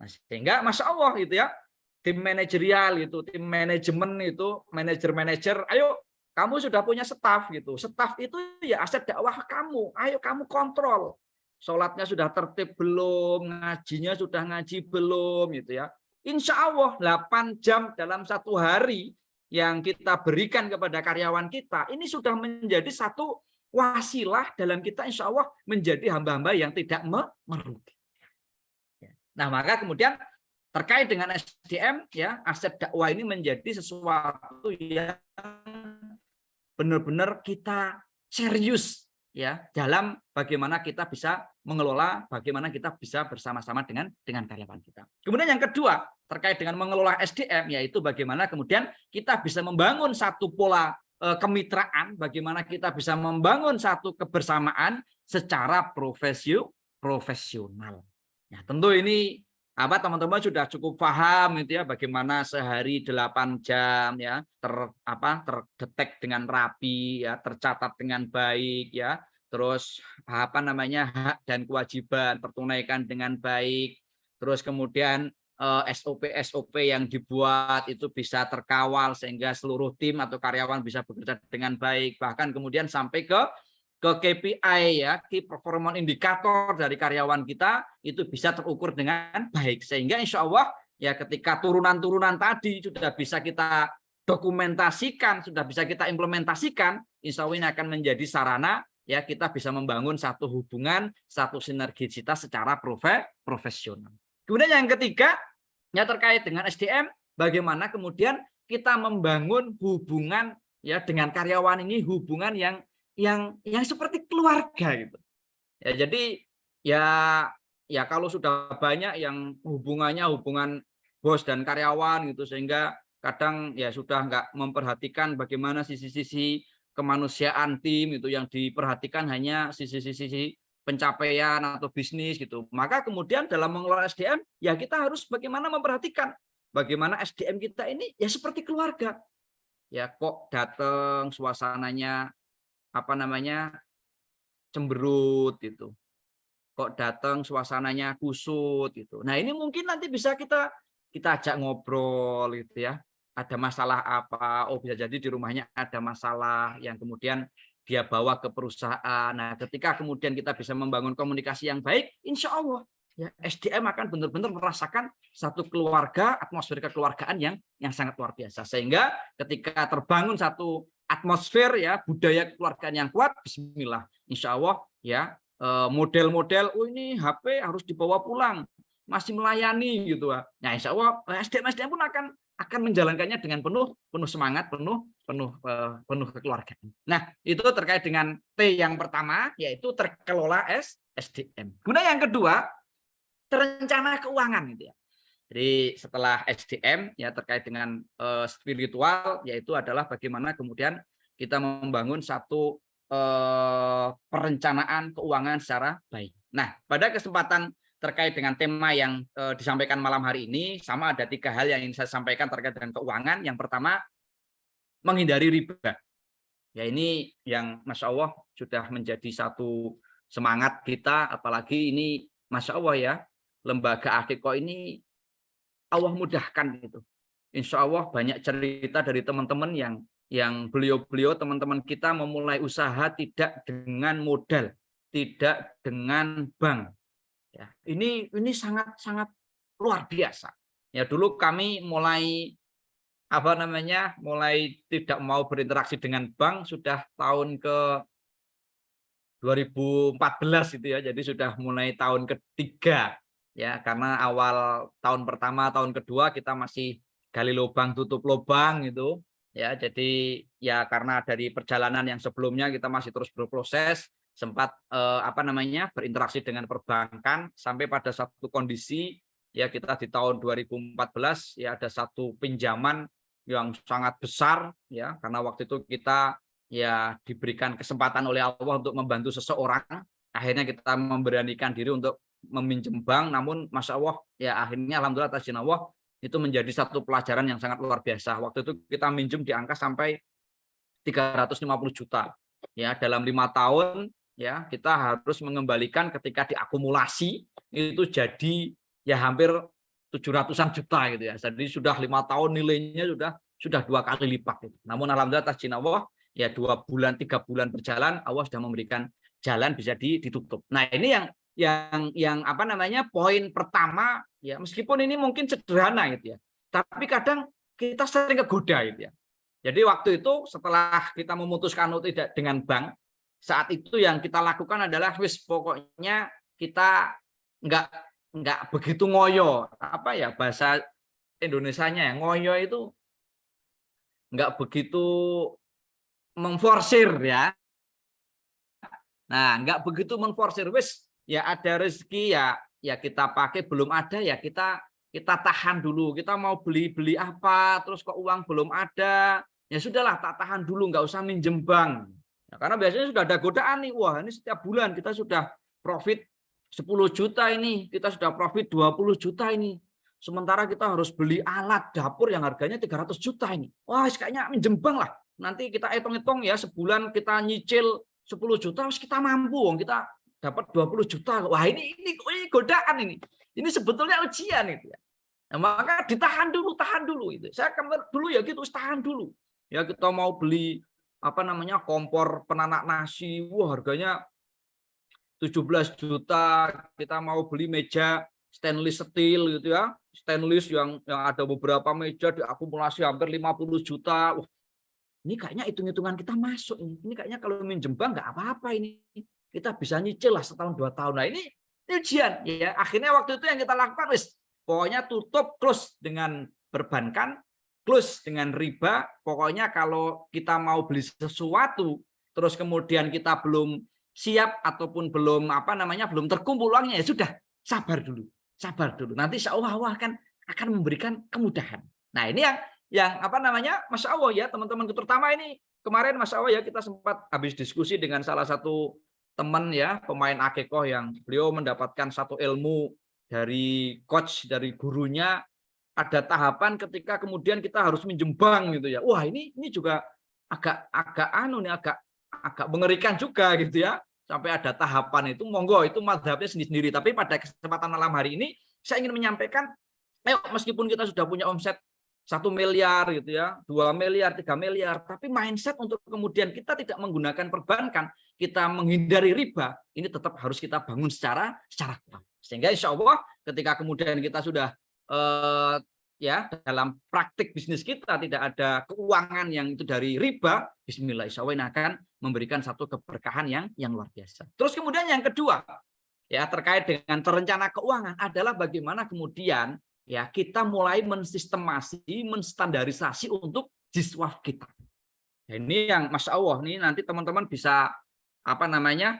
Nah, sehingga Masya Allah gitu ya, tim manajerial itu, tim manajemen itu, manajer-manajer, ayo kamu sudah punya staf gitu. Staf itu ya aset dakwah kamu. Ayo kamu kontrol. Sholatnya sudah tertib belum, ngajinya sudah ngaji belum gitu ya. Insya Allah 8 jam dalam satu hari yang kita berikan kepada karyawan kita, ini sudah menjadi satu wasilah dalam kita insya Allah menjadi hamba-hamba yang tidak merugi. Nah, maka kemudian terkait dengan SDM ya, aset dakwah ini menjadi sesuatu yang benar-benar kita serius ya dalam bagaimana kita bisa mengelola, bagaimana kita bisa bersama-sama dengan karyawan kita. Kemudian yang kedua terkait dengan mengelola SDM yaitu bagaimana kemudian kita bisa membangun satu pola kemitraan, bagaimana kita bisa membangun satu kebersamaan secara profesional. Ya, tentu ini teman-teman sudah cukup paham gitu ya bagaimana sehari 8 jam ya terdetek dengan rapi ya, tercatat dengan baik ya. Terus hak dan kewajiban tertunaikan dengan baik. Terus kemudian SOP yang dibuat itu bisa terkawal sehingga seluruh tim atau karyawan bisa bekerja dengan baik, bahkan kemudian sampai ke KPI ya, key performance indikator dari karyawan kita itu bisa terukur dengan baik, sehingga insya Allah ya ketika turunan-turunan tadi sudah bisa kita dokumentasikan, sudah bisa kita implementasikan, insya Allah ini akan menjadi sarana ya kita bisa membangun satu hubungan, satu sinergisitas secara profesional. Kemudian yang ketiga ya terkait dengan SDM, bagaimana kemudian kita membangun hubungan ya dengan karyawan ini, hubungan yang seperti keluarga gitu. Ya jadi ya kalau sudah banyak yang hubungan bos dan karyawan gitu sehingga kadang ya sudah nggak memperhatikan bagaimana sisi-sisi kemanusiaan tim itu, yang diperhatikan hanya sisi-sisi pencapaian atau bisnis gitu. Maka kemudian dalam mengelola SDM ya kita harus bagaimana memperhatikan bagaimana SDM kita ini ya seperti keluarga. Ya kok datang suasananya cemberut gitu. Kok datang suasananya kusut gitu. Nah, ini mungkin nanti bisa kita ajak ngobrol gitu ya. Ada masalah apa? Oh, bisa jadi di rumahnya ada masalah yang kemudian dia bawa ke perusahaan. Nah, ketika kemudian kita bisa membangun komunikasi yang baik, insya Allah ya SDM akan benar-benar merasakan satu keluarga, atmosfer kekeluargaan yang sangat luar biasa. Sehingga ketika terbangun satu atmosfer ya budaya kekeluargaan yang kuat, bismillah, insya Allah ya model-model ini HP harus dibawa pulang, masih melayani gitu. Nah, insya Allah SDM pun akan menjalankannya dengan penuh semangat, penuh kekeluargaan. Nah, itu terkait dengan T yang pertama, yaitu terkelola SDM. Kemudian yang kedua, terencana keuangan gitu ya. Jadi setelah SDM ya terkait dengan spiritual, yaitu adalah bagaimana kemudian kita membangun satu perencanaan keuangan secara baik. Nah, pada kesempatan terkait dengan tema yang disampaikan malam hari ini, sama ada 3 hal yang ingin saya sampaikan terkait dengan keuangan. Yang pertama, menghindari riba. Ya ini yang Masya Allah sudah menjadi satu semangat kita, apalagi ini Masya Allah ya, lembaga Akiko ini Allah mudahkan gitu. Insya Allah banyak cerita dari teman-teman yang beliau-beliau teman-teman kita memulai usaha tidak dengan modal, tidak dengan bank. Ya, ini sangat luar biasa. Ya dulu kami mulai tidak mau berinteraksi dengan bank sudah tahun ke 2014 itu ya. Jadi sudah mulai tahun ketiga. Ya, karena awal tahun pertama, tahun kedua kita masih gali lubang, tutup lubang gitu. Ya, jadi ya karena dari perjalanan yang sebelumnya kita masih terus berproses, sempat berinteraksi dengan perbankan sampai pada satu kondisi ya kita di tahun 2014 ya ada satu pinjaman yang sangat besar ya, karena waktu itu kita ya diberikan kesempatan oleh Allah untuk membantu seseorang. Akhirnya kita memberanikan diri untuk meminjam bank, namun Masya Allah ya akhirnya alhamdulillah atas izin Allah itu menjadi satu pelajaran yang sangat luar biasa. Waktu itu kita minjem di angka sampai 350 juta ya dalam 5 tahun ya, kita harus mengembalikan ketika diakumulasi itu jadi ya hampir 700-an juta gitu ya. Jadi sudah 5 tahun nilainya sudah 2 kali lipat gitu. Namun alhamdulillah atas izin Allah ya 2 bulan, 3 bulan berjalan, Allah sudah memberikan jalan bisa ditutup. Nah, ini yang apa namanya poin pertama ya, meskipun ini mungkin sederhana gitu ya, tapi kadang kita sering kegoda gitu ya. Jadi waktu itu setelah kita memutuskan untuk tidak dengan bank, saat itu yang kita lakukan adalah wis pokoknya kita nggak begitu ngoyo, apa ya bahasa Indonesianya ya, ngoyo itu nggak begitu memforsir ya. Nah, nggak begitu memforsir, wis ya ada rezeki ya kita pakai, belum ada ya kita tahan dulu. Kita mau beli apa, terus kok uang belum ada, ya sudahlah tak tahan dulu, nggak usah minjem bank. Ya, karena biasanya sudah ada godaan nih, wah ini setiap bulan kita sudah profit 10 juta ini, kita sudah profit 20 juta ini. Sementara kita harus beli alat dapur yang harganya 300 juta ini. Wah, kayaknya minjem bank lah. Nanti kita hitung-hitung ya, sebulan kita nyicil 10 juta, terus kita mampu, kita dapat 20 juta. Wah, ini godaan ini. Ini sebetulnya ujian itu ya. Nah, maka ditahan dulu itu. Saya kemarin dulu ya gitu, tahan dulu. Ya kita mau beli apa namanya kompor penanak nasi, wah harganya 17 juta. Kita mau beli meja stainless steel gitu ya. Stainless yang ada beberapa meja diakumulasi hampir 50 juta. Wah, ini kayaknya hitung-hitungan kita masuk. Ini kayaknya kalau minjem bank nggak apa-apa ini. Kita bisa nyicil lah setahun 2 tahun. Nah, ini ujian ya. Akhirnya waktu itu yang kita lakukan pokoknya tutup close dengan perbankan, close dengan riba. Pokoknya kalau kita mau beli sesuatu terus kemudian kita belum siap ataupun belum belum terkumpul uangnya, ya sudah, sabar dulu. Nanti insya Allah akan memberikan kemudahan. Nah, ini yang Masya Allah ya teman-teman, terutama ini kemarin Masya Allah ya kita sempat habis diskusi dengan salah satu teman ya, pemain akikoh yang beliau mendapatkan satu ilmu dari coach, dari gurunya. Ada tahapan ketika kemudian kita harus minjem bank gitu ya. Wah, ini juga agak mengerikan juga gitu ya. Sampai ada tahapan itu, monggo itu mazhabnya sendiri-sendiri. Tapi pada kesempatan malam hari ini saya ingin menyampaikan, ayo meskipun kita sudah punya omset 1 miliar gitu ya, 2 miliar, 3 miliar, tapi mindset untuk kemudian kita tidak menggunakan perbankan, kita menghindari riba, ini tetap harus kita bangun secara kuat. Sehingga insya Allah ketika kemudian kita sudah ya dalam praktik bisnis kita tidak ada keuangan yang itu dari riba, bismillah insya Allah ini akan memberikan satu keberkahan yang luar biasa. Terus kemudian yang kedua ya terkait dengan terencana keuangan adalah bagaimana kemudian ya kita mulai menstandarisasi untuk jiswaf kita. Nah, ini yang Masya Allah nih nanti teman-teman bisa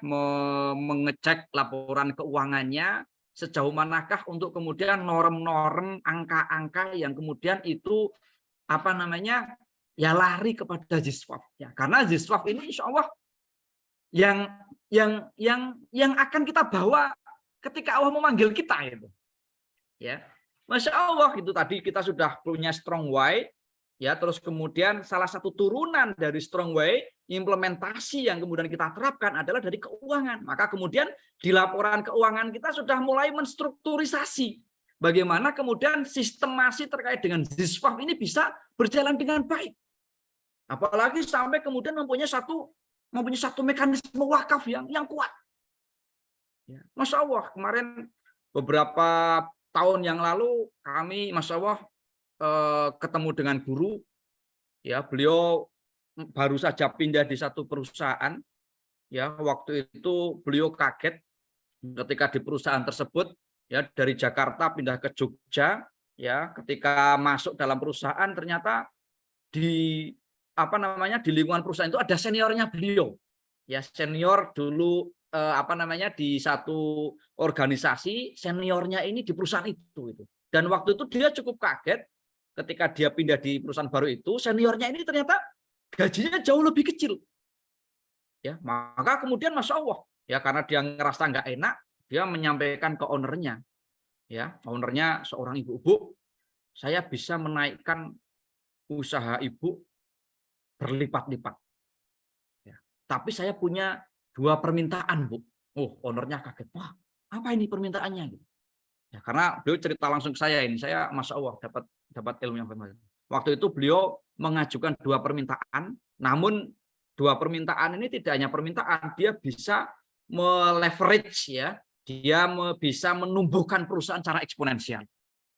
mengecek laporan keuangannya sejauh manakah untuk kemudian norm-norm angka-angka yang kemudian itu ya lari kepada jiswaf ya. Karena jiswaf ini Insya Allah yang akan kita bawa ketika Allah memanggil kita itu. Ya. Masya Allah itu tadi kita sudah punya strong why ya, terus kemudian salah satu turunan dari strong why implementasi yang kemudian kita terapkan adalah dari keuangan. Maka kemudian di laporan keuangan kita sudah mulai menstrukturisasi bagaimana kemudian sistemasi terkait dengan jiswaf ini bisa berjalan dengan baik. Apalagi sampai kemudian mempunyai satu mekanisme wakaf yang kuat. Ya. Masya Allah kemarin beberapa tahun yang lalu kami Masya Allah ketemu dengan guru ya, beliau baru saja pindah di satu perusahaan ya. Waktu itu beliau kaget ketika di perusahaan tersebut ya, dari Jakarta pindah ke Jogja ya. Ketika masuk dalam perusahaan ternyata di di lingkungan perusahaan itu ada seniornya beliau ya, senior dulu di satu organisasi, seniornya ini di perusahaan itu. Dan waktu itu dia cukup kaget ketika dia pindah di perusahaan baru itu, seniornya ini ternyata gajinya jauh lebih kecil. Ya, maka kemudian Masya Allah, ya karena dia ngerasa nggak enak, dia menyampaikan ke ownernya. Ya, ownernya seorang ibu-ibu, saya bisa menaikkan usaha ibu berlipat-lipat. Ya, tapi saya punya 2 permintaan, Bu. Oh, ownernya kaget. Wah, apa ini permintaannya? Ya, karena beliau cerita langsung ke saya ini. Saya Masya Allah dapat ilmu yang benar. Waktu itu beliau mengajukan 2 permintaan, namun dua permintaan ini tidak hanya permintaan, dia bisa meleverage ya, dia bisa menumbuhkan perusahaan secara eksponensial.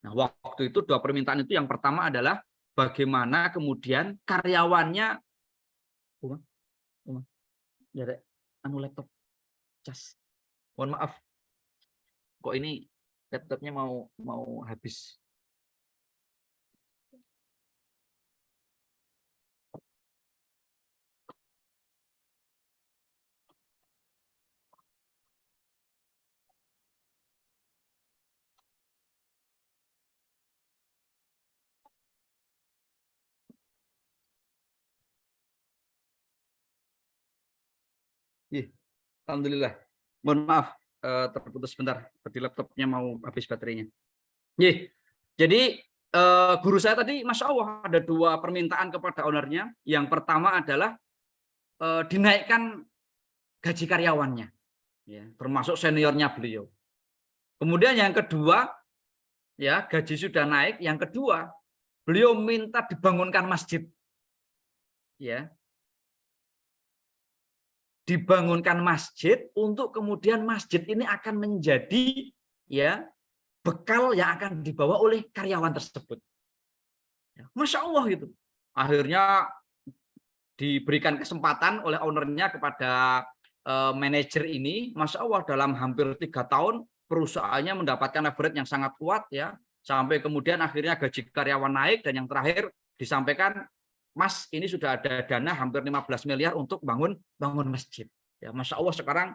Nah, waktu itu dua permintaan itu yang pertama adalah bagaimana kemudian karyawannya laptop cas. Mohon maaf. Kok ini laptopnya mau habis. Alhamdulillah. Mohon maaf terputus sebentar. Tadi laptopnya mau habis baterainya. Jadi guru saya tadi, Masya Allah, ada dua permintaan kepada ownernya. Yang pertama adalah dinaikkan gaji karyawannya, ya, termasuk seniornya beliau. Kemudian yang kedua, ya, gaji sudah naik. Yang kedua, beliau minta dibangunkan masjid, ya, dibangunkan masjid untuk kemudian masjid ini akan menjadi, ya, bekal yang akan dibawa oleh karyawan tersebut. Masya Allah gitu. Akhirnya diberikan kesempatan oleh ownernya kepada manajer ini, Masya Allah, dalam hampir 3 tahun perusahaannya mendapatkan leverage yang sangat kuat, ya, sampai kemudian akhirnya gaji karyawan naik, dan yang terakhir disampaikan, Mas, ini sudah ada dana hampir 15 miliar untuk bangun masjid. Ya, Masya Allah, sekarang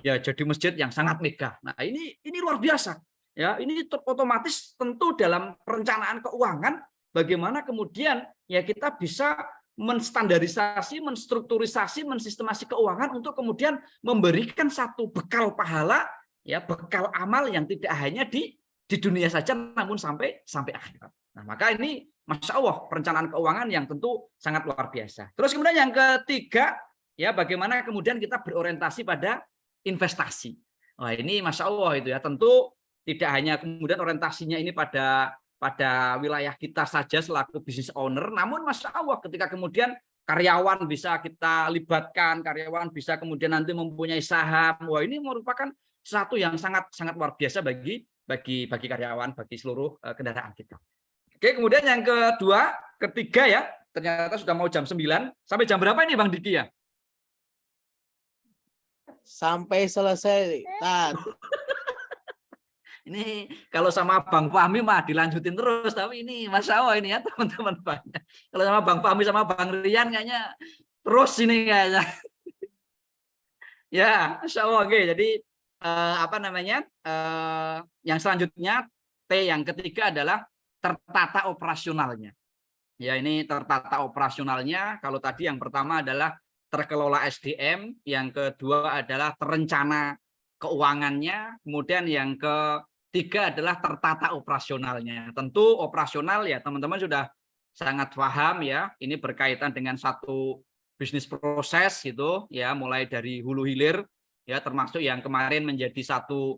ya jadi masjid yang sangat megah. Nah, ini luar biasa. Ya, ini otomatis tentu dalam perencanaan keuangan bagaimana kemudian ya kita bisa menstandarisasi, menstrukturisasi, mensistemasi keuangan untuk kemudian memberikan satu bekal pahala, ya, bekal amal yang tidak hanya di dunia saja, namun sampai akhirat. Nah, maka ini Masya Allah, perencanaan keuangan yang tentu sangat luar biasa. Terus kemudian yang ketiga, ya, bagaimana kemudian kita berorientasi pada investasi. Wah, ini Masya Allah itu ya, tentu tidak hanya kemudian orientasinya ini pada wilayah kita saja selaku business owner, namun Masya Allah ketika kemudian karyawan bisa kita libatkan, karyawan bisa kemudian nanti mempunyai saham, wah, ini merupakan satu yang sangat luar biasa bagi karyawan, bagi seluruh kendaraan kita. Oke, kemudian yang ketiga ya, ternyata sudah mau jam 9. Sampai jam berapa ini Bang Diki ya? Sampai selesai. Ini kalau sama Bang Fahmi mah dilanjutin terus, tapi ini Masya Allah ini ya teman-teman banyak. Kalau sama Bang Fahmi sama Bang Rian kayaknya terus ini kayaknya. Ya, Masya Allah. Oke, jadi yang selanjutnya T yang ketiga adalah tertata operasionalnya. Ya, ini tertata operasionalnya. Kalau tadi yang pertama adalah terkelola SDM, yang kedua adalah terencana keuangannya, kemudian yang ketiga adalah tertata operasionalnya. Tentu operasional ya teman-teman sudah sangat paham ya, ini berkaitan dengan satu bisnis proses gitu ya, mulai dari hulu hilir ya, termasuk yang kemarin menjadi satu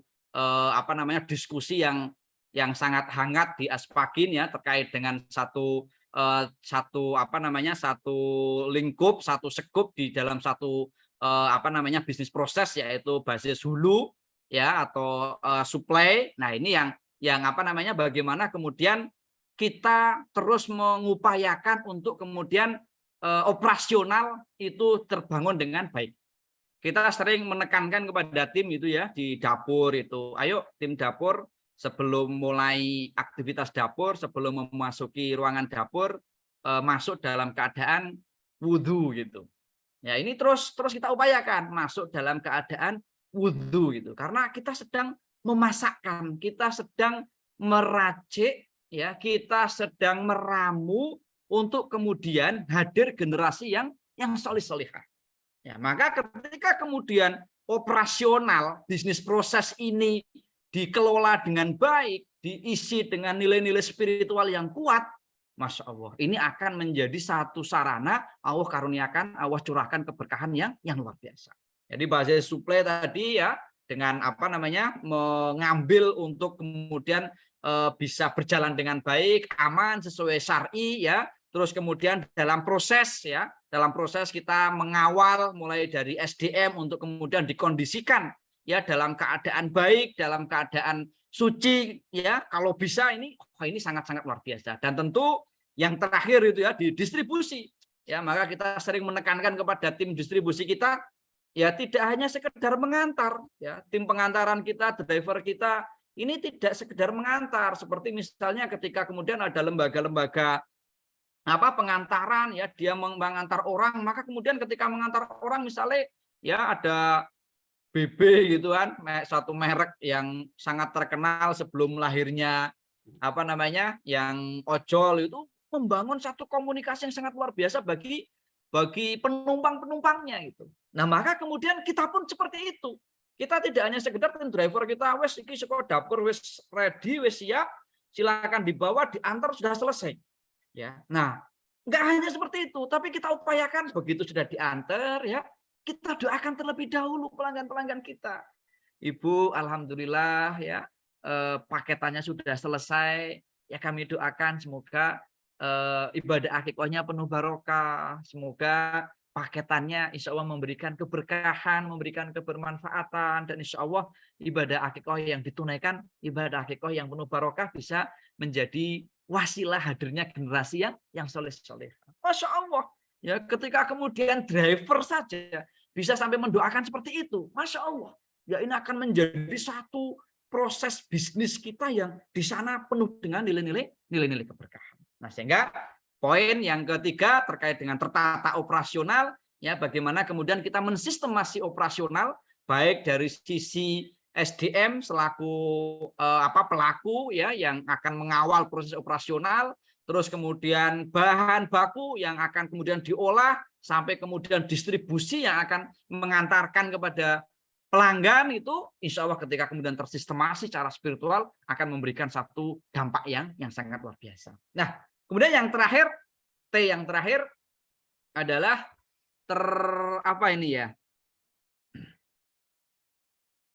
diskusi yang sangat hangat di Aspakin ya, terkait dengan satu lingkup, satu sekup di dalam satu bisnis proses, yaitu basis hulu ya, atau supply. Nah, ini yang bagaimana kemudian kita terus mengupayakan untuk kemudian operasional itu terbangun dengan baik. Kita sering menekankan kepada tim itu ya, di dapur itu, ayo tim dapur, sebelum mulai aktivitas dapur, sebelum memasuki ruangan dapur, masuk dalam keadaan wudhu gitu. Ya, ini terus kita upayakan masuk dalam keadaan wudhu gitu, karena kita sedang memasakkan, kita sedang meracik, ya, kita sedang meramu untuk kemudian hadir generasi yang solih-solihah. Ya, maka ketika kemudian operasional bisnis proses ini dikelola dengan baik, diisi dengan nilai-nilai spiritual yang kuat, Masya Allah, ini akan menjadi satu sarana Allah karuniakan, Allah curahkan keberkahan yang luar biasa. Jadi basis suplai tadi ya, dengan mengambil untuk kemudian bisa berjalan dengan baik, aman, sesuai syar'i ya. Terus kemudian dalam proses ya, dalam proses kita mengawal mulai dari SDM untuk kemudian dikondisikan ya dalam keadaan baik, dalam keadaan suci ya, kalau bisa ini sangat-sangat luar biasa. Dan tentu yang terakhir itu ya di distribusi. Ya, maka kita sering menekankan kepada tim distribusi kita ya tidak hanya sekedar mengantar ya, tim pengantaran kita, driver kita ini tidak sekedar mengantar seperti misalnya ketika kemudian ada lembaga-lembaga pengantaran ya, dia mengantar orang, maka kemudian ketika mengantar orang misalnya ya ada BB gitu kan, satu merek yang sangat terkenal sebelum lahirnya yang ojol itu membangun satu komunikasi yang sangat luar biasa bagi penumpang-penumpangnya itu. Nah, maka kemudian kita pun seperti itu. Kita tidak hanya sekedar driver kita wes iki saka dapur wes ready, wes siap, silakan dibawa, diantar sudah selesai. Ya. Nah, enggak hanya seperti itu, tapi kita upayakan begitu sudah diantar ya, kita doakan terlebih dahulu pelanggan-pelanggan kita. Ibu, alhamdulillah ya, paketannya sudah selesai. Ya kami doakan semoga ibadah akikahnya penuh barokah. Semoga paketannya insya Allah memberikan keberkahan, memberikan kebermanfaatan, dan insya Allah ibadah akikah yang ditunaikan, ibadah akikah yang penuh barokah bisa menjadi wasilah hadirnya generasi yang soleh-soleh. Masya Allah. Ya, ketika kemudian driver saja bisa sampai mendoakan seperti itu, Masya Allah. Ya, ini akan menjadi satu proses bisnis kita yang di sana penuh dengan nilai-nilai keberkahan. Nah, sehingga poin yang ketiga terkait dengan tertata operasional, ya bagaimana kemudian kita mensistemasi operasional baik dari sisi SDM selaku pelaku ya yang akan mengawal proses operasional, terus kemudian bahan baku yang akan kemudian diolah sampai kemudian distribusi yang akan mengantarkan kepada pelanggan itu, insya Allah ketika kemudian tersistemasi secara spiritual akan memberikan satu dampak yang sangat luar biasa. Nah, kemudian yang terakhir, T yang terakhir adalah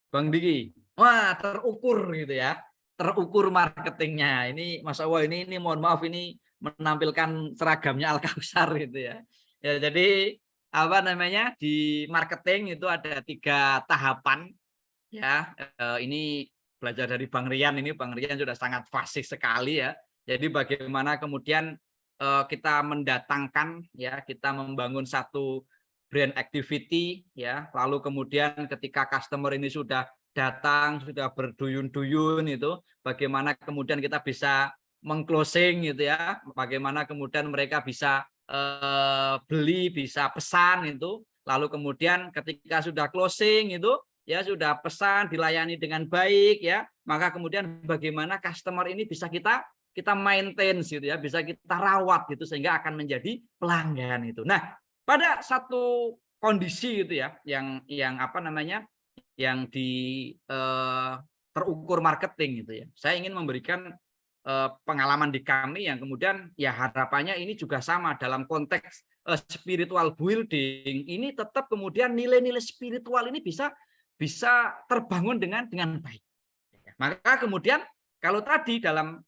Bang Diki. Wah, terukur gitu ya. Terukur marketingnya. Ini Mas Allah ini mohon maaf ini menampilkan seragamnya Al-Kausar gitu ya. Ya, jadi di marketing itu ada 3 tahapan ya. Ini belajar dari Bang Rian, ini Bang Rian sudah sangat fasih sekali ya. Jadi bagaimana kemudian kita mendatangkan ya, kita membangun satu brand activity ya, lalu kemudian ketika customer ini sudah datang, sudah berduyun-duyun itu, bagaimana kemudian kita bisa mengclosing gitu ya, bagaimana kemudian mereka bisa beli, bisa pesan itu, lalu kemudian ketika sudah closing itu ya sudah pesan dilayani dengan baik ya, maka kemudian bagaimana customer ini bisa kita maintain gitu ya, bisa kita rawat gitu sehingga akan menjadi pelanggan itu. Nah, pada satu kondisi itu ya yang yang terukur marketing gitu ya. Saya ingin memberikan pengalaman di kami yang kemudian ya harapannya ini juga sama dalam konteks spiritual building, ini tetap kemudian nilai-nilai spiritual ini bisa terbangun dengan baik. Maka kemudian kalau tadi dalam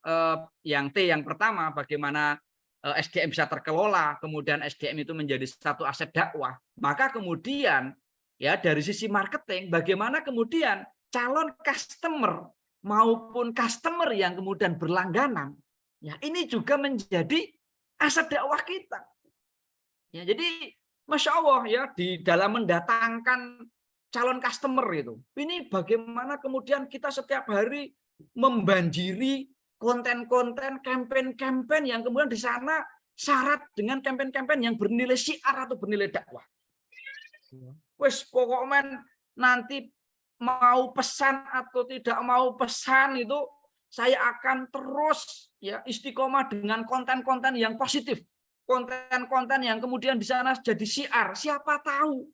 yang T yang pertama bagaimana SDM bisa terkelola, kemudian SDM itu menjadi satu aset dakwah, maka kemudian ya dari sisi marketing bagaimana kemudian calon customer maupun customer yang kemudian berlangganan ya ini juga menjadi aset dakwah kita. Ya, jadi Masya Allah ya di dalam mendatangkan calon customer itu, ini bagaimana kemudian kita setiap hari membanjiri konten-konten, campaign-campaign yang kemudian di sana syarat dengan campaign-campaign yang bernilai syiar atau bernilai dakwah. Wes pokoknya nanti mau pesan atau tidak mau pesan itu saya akan terus ya istiqomah dengan konten-konten yang positif, konten-konten yang kemudian di sana jadi syiar. Siapa tahu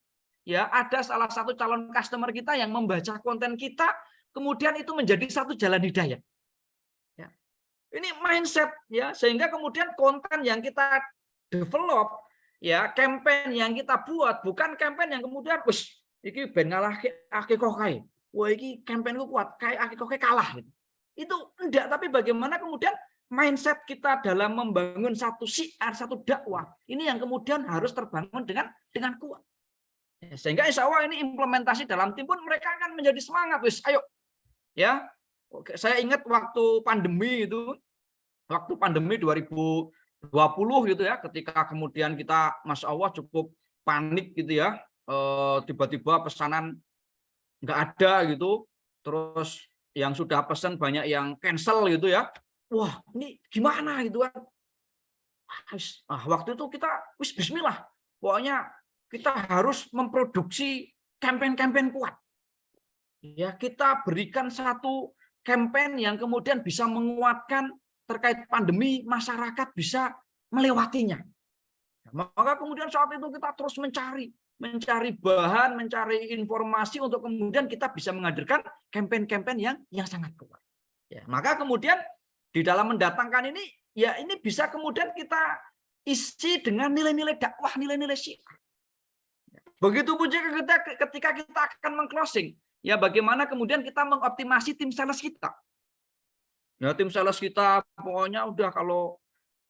ya ada salah satu calon customer kita yang membaca konten kita kemudian itu menjadi satu jalan hidayah. Ya. Ini mindset ya sehingga kemudian konten yang kita develop ya, campaign yang kita buat bukan campaign yang kemudian wis iki ben ngalahke akikah kae. Wah iki campaignku kuat, kayak akikah kalah gitu. Itu enggak, tapi bagaimana kemudian mindset kita dalam membangun satu syiar, satu dakwah, ini yang kemudian harus terbangun dengan kuat. Sehingga insya Allah ini implementasi dalam tim pun mereka akan menjadi semangat. Wis, ayo. Ya, saya ingat waktu pandemi 2020 gitu ya, ketika kemudian kita, Masya Allah, cukup panik gitu ya, tiba-tiba pesanan nggak ada gitu, terus yang sudah pesan banyak yang cancel gitu ya. Wah, ini gimana gitu kan? Waktu itu kita bismillah, pokoknya kita harus memproduksi kampanye kuat. Ya, kita berikan satu kampanye yang kemudian bisa menguatkan terkait pandemi, masyarakat bisa melewatinya. Maka kemudian saat itu kita terus mencari bahan, mencari informasi untuk kemudian kita bisa menghadirkan kampanye yang sangat kuat. Ya, maka kemudian di dalam mendatangkan ini, ya ini bisa kemudian kita isi dengan nilai-nilai dakwah, nilai-nilai syiar. Begitu pun juga ketika kita akan meng-closing, ya bagaimana kemudian kita mengoptimasi tim sales kita. Ya, tim sales kita pokoknya udah kalau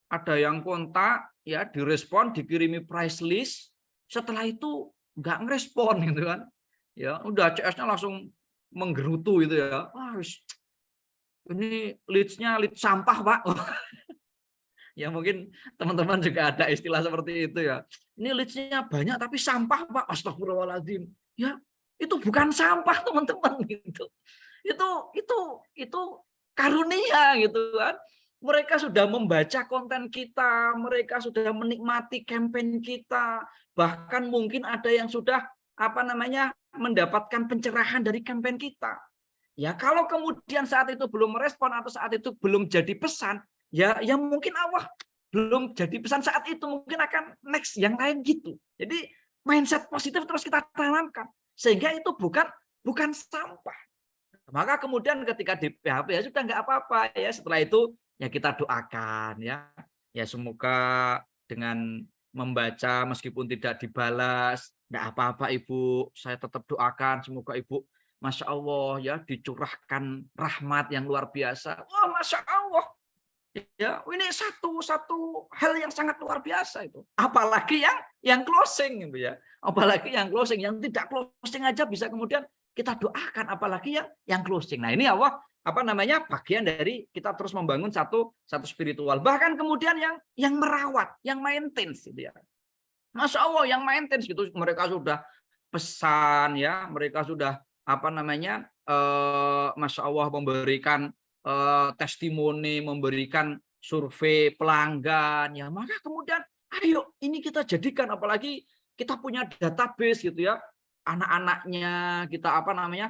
ada yang kontak, ya direspon, dikirimi price list, setelah itu nggak ngerespon gitu kan. Ya, udah CS-nya langsung menggerutu gitu ya. Ini leads-nya lead sampah, Pak. Ya mungkin teman-teman juga ada istilah seperti itu ya. Ini leads-nya banyak tapi sampah, Pak. Astagfirullahaladzim. Ya, itu bukan sampah, teman-teman gitu. Itu karunia gitu kan. Mereka sudah membaca konten kita, mereka sudah menikmati kampanye kita, bahkan mungkin ada yang sudah mendapatkan pencerahan dari kampanye kita. Ya, kalau kemudian saat itu belum merespon atau saat itu belum jadi pesan, ya mungkin Allah belum jadi pesan saat itu, mungkin akan next yang lain gitu. Jadi mindset positif terus kita tanamkan sehingga itu bukan sampah. Maka kemudian ketika di PHP ya sudah nggak apa-apa ya, setelah itu ya kita doakan ya semoga dengan membaca meskipun tidak dibalas, nggak apa-apa Ibu, saya tetap doakan semoga Ibu Masya Allah ya dicurahkan rahmat yang luar biasa. Wah, Masya Allah. Ya, ini satu hal yang sangat luar biasa itu. Apalagi yang closing gitu ya. Apalagi yang closing, yang tidak closing aja bisa kemudian kita doakan, apalagi yang closing. Nah, ini Allah bagian dari kita terus membangun satu spiritual. Bahkan kemudian yang merawat, yang maintenance gitu ya. Masya Allah, yang maintenance gitu, mereka sudah pesan ya, mereka sudah Masya Allah memberikan testimoni, memberikan survei pelanggan ya, maka kemudian ayo ini kita jadikan, apalagi kita punya database gitu ya, anak-anaknya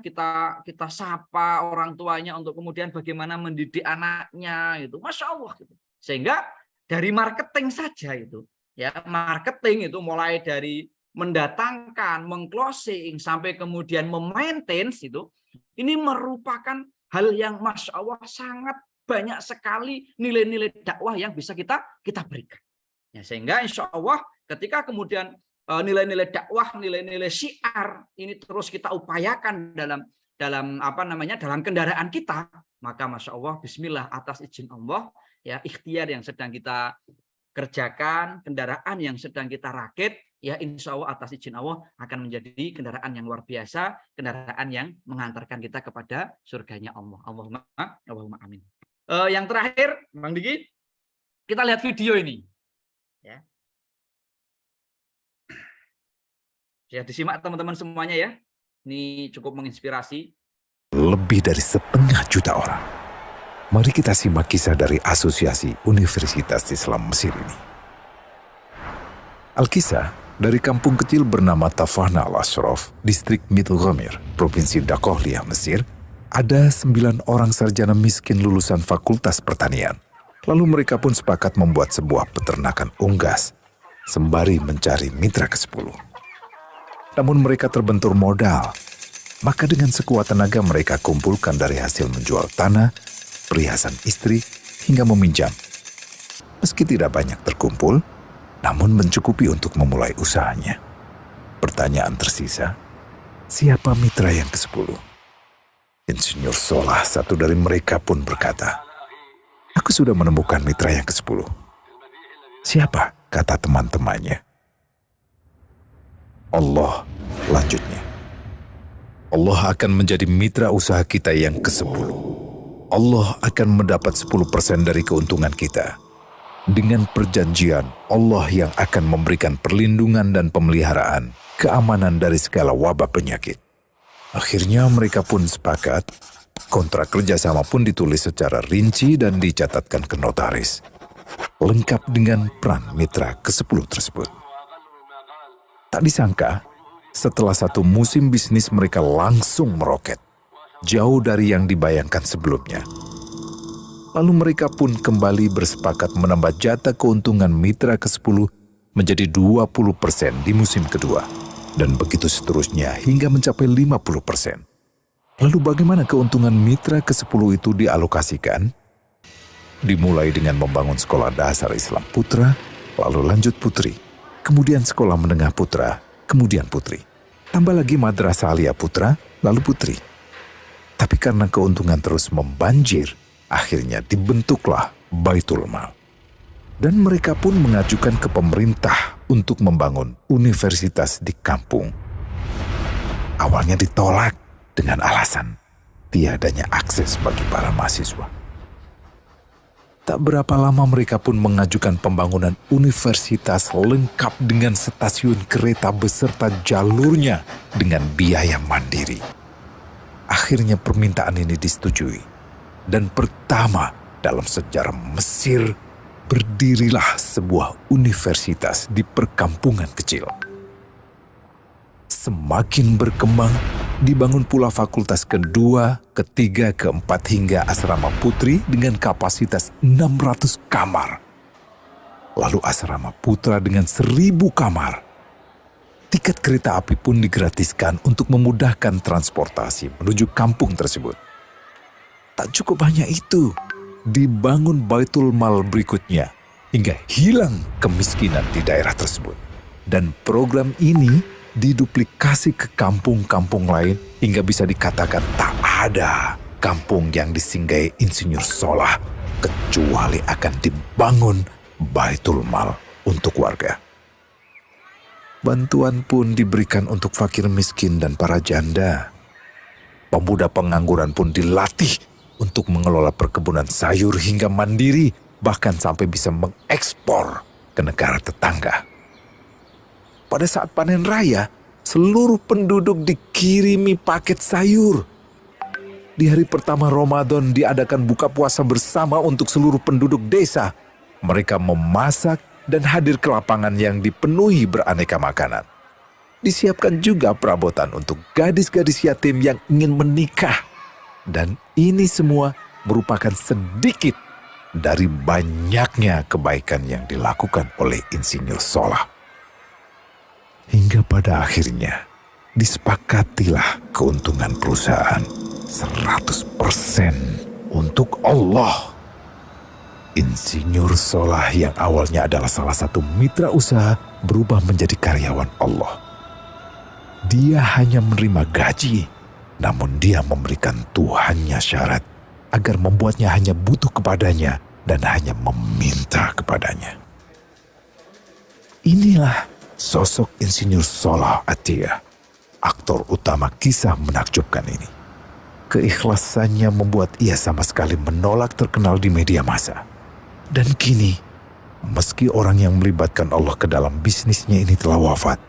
kita kita sapa orang tuanya untuk kemudian bagaimana mendidik anaknya gitu, Masya Allah gitu. Sehingga dari marketing saja itu ya, marketing itu mulai dari mendatangkan, meng-closing sampai kemudian memaintain itu, ini merupakan hal yang Masya Allah sangat banyak sekali nilai-nilai dakwah yang bisa kita berikan. Ya, sehingga insya Allah ketika kemudian nilai-nilai dakwah, nilai-nilai syiar ini terus kita upayakan dalam dalam kendaraan kita, maka Masya Allah, Bismillah, atas izin Allah, ya ikhtiar yang sedang kita kerjakan, kendaraan yang sedang kita rakit, ya insya Allah atas izin Allah akan menjadi kendaraan yang luar biasa, kendaraan yang mengantarkan kita kepada surganya Allah. Allahumma amin. Yang terakhir, Bang Diki, kita lihat video ini. Ya, disimak teman-teman semuanya ya. Ini cukup menginspirasi. Lebih dari 1,5 juta orang. Mari kita simak kisah dari Asosiasi Universitas Islam Mesir ini. Al-Kisah dari kampung kecil bernama Tafahna Al-Ashraf, distrik Middle Ghamir, Provinsi Dakohlia, Mesir, ada 9 orang sarjana miskin lulusan Fakultas Pertanian. Lalu mereka pun sepakat membuat sebuah peternakan unggas, sembari mencari mitra ke-10. Namun mereka terbentur modal. Maka dengan sekuat tenaga mereka kumpulkan dari hasil menjual tanah, perhiasan istri, hingga meminjam. Meski tidak banyak terkumpul, namun mencukupi untuk memulai usahanya. Pertanyaan tersisa, siapa mitra yang ke-10? Insinyur Solah, satu dari mereka, pun berkata, Aku sudah menemukan mitra yang ke-10. Siapa? Kata teman-temannya. Allah, lanjutnya. Allah akan menjadi mitra usaha kita yang ke-10. Allah akan mendapat 10% dari keuntungan kita. Dengan perjanjian, Allah yang akan memberikan perlindungan dan pemeliharaan, keamanan dari segala wabah penyakit. Akhirnya mereka pun sepakat. Kontrak kerjasama pun ditulis secara rinci dan dicatatkan ke notaris. Lengkap dengan peran mitra ke-10 tersebut. Tak disangka, setelah satu musim bisnis mereka langsung meroket. Jauh dari yang dibayangkan sebelumnya. Lalu mereka pun kembali bersepakat menambah jatah keuntungan mitra ke-10 menjadi 20% di musim kedua. Dan begitu seterusnya hingga mencapai 50%. Lalu bagaimana keuntungan mitra ke-10 itu dialokasikan? Dimulai dengan membangun sekolah dasar Islam putra, lalu lanjut putri, kemudian sekolah menengah putra, kemudian putri. Tambah lagi madrasah alia putra, lalu putri. Tapi karena keuntungan terus membanjir, akhirnya dibentuklah Baitul Mal. Dan mereka pun mengajukan ke pemerintah untuk membangun universitas di kampung. Awalnya ditolak dengan alasan tiadanya akses bagi para mahasiswa. Tak berapa lama mereka pun mengajukan pembangunan universitas lengkap dengan stasiun kereta beserta jalurnya dengan biaya mandiri. Akhirnya permintaan ini disetujui. Dan pertama dalam sejarah Mesir, berdirilah sebuah universitas di perkampungan kecil. Semakin berkembang, dibangun pula fakultas kedua, ketiga, keempat hingga asrama putri dengan kapasitas 600 kamar. Lalu asrama putra dengan 1000 kamar. Tiket kereta api pun digratiskan untuk memudahkan transportasi menuju kampung tersebut. Tak cukup hanya itu, dibangun Baitul Mal berikutnya hingga hilang kemiskinan di daerah tersebut. Dan program ini diduplikasi ke kampung-kampung lain hingga bisa dikatakan tak ada kampung yang disinggahi Insinyur Solah kecuali akan dibangun Baitul Mal untuk warga. Bantuan pun diberikan untuk fakir miskin dan para janda. Pemuda pengangguran pun dilatih untuk mengelola perkebunan sayur hingga mandiri, bahkan sampai bisa mengekspor ke negara tetangga. Pada saat panen raya, seluruh penduduk dikirimi paket sayur. Di hari pertama Ramadan diadakan buka puasa bersama untuk seluruh penduduk desa. Mereka memasak dan hadir ke lapangan yang dipenuhi beraneka makanan. Disiapkan juga perabotan untuk gadis-gadis yatim yang ingin menikah. Dan ini semua merupakan sedikit dari banyaknya kebaikan yang dilakukan oleh Insinyur Solah. Hingga pada akhirnya disepakatilah keuntungan perusahaan 100% untuk Allah. Insinyur Solah yang awalnya adalah salah satu mitra usaha berubah menjadi karyawan Allah. Dia hanya menerima gaji, namun dia memberikan Tuhannya syarat agar membuatnya hanya butuh kepadanya dan hanya meminta kepadanya. Inilah sosok Insinyur Solah Atiyah, aktor utama kisah menakjubkan ini. Keikhlasannya membuat ia sama sekali menolak terkenal di media massa. Dan kini, meski orang yang melibatkan Allah ke dalam bisnisnya ini telah wafat,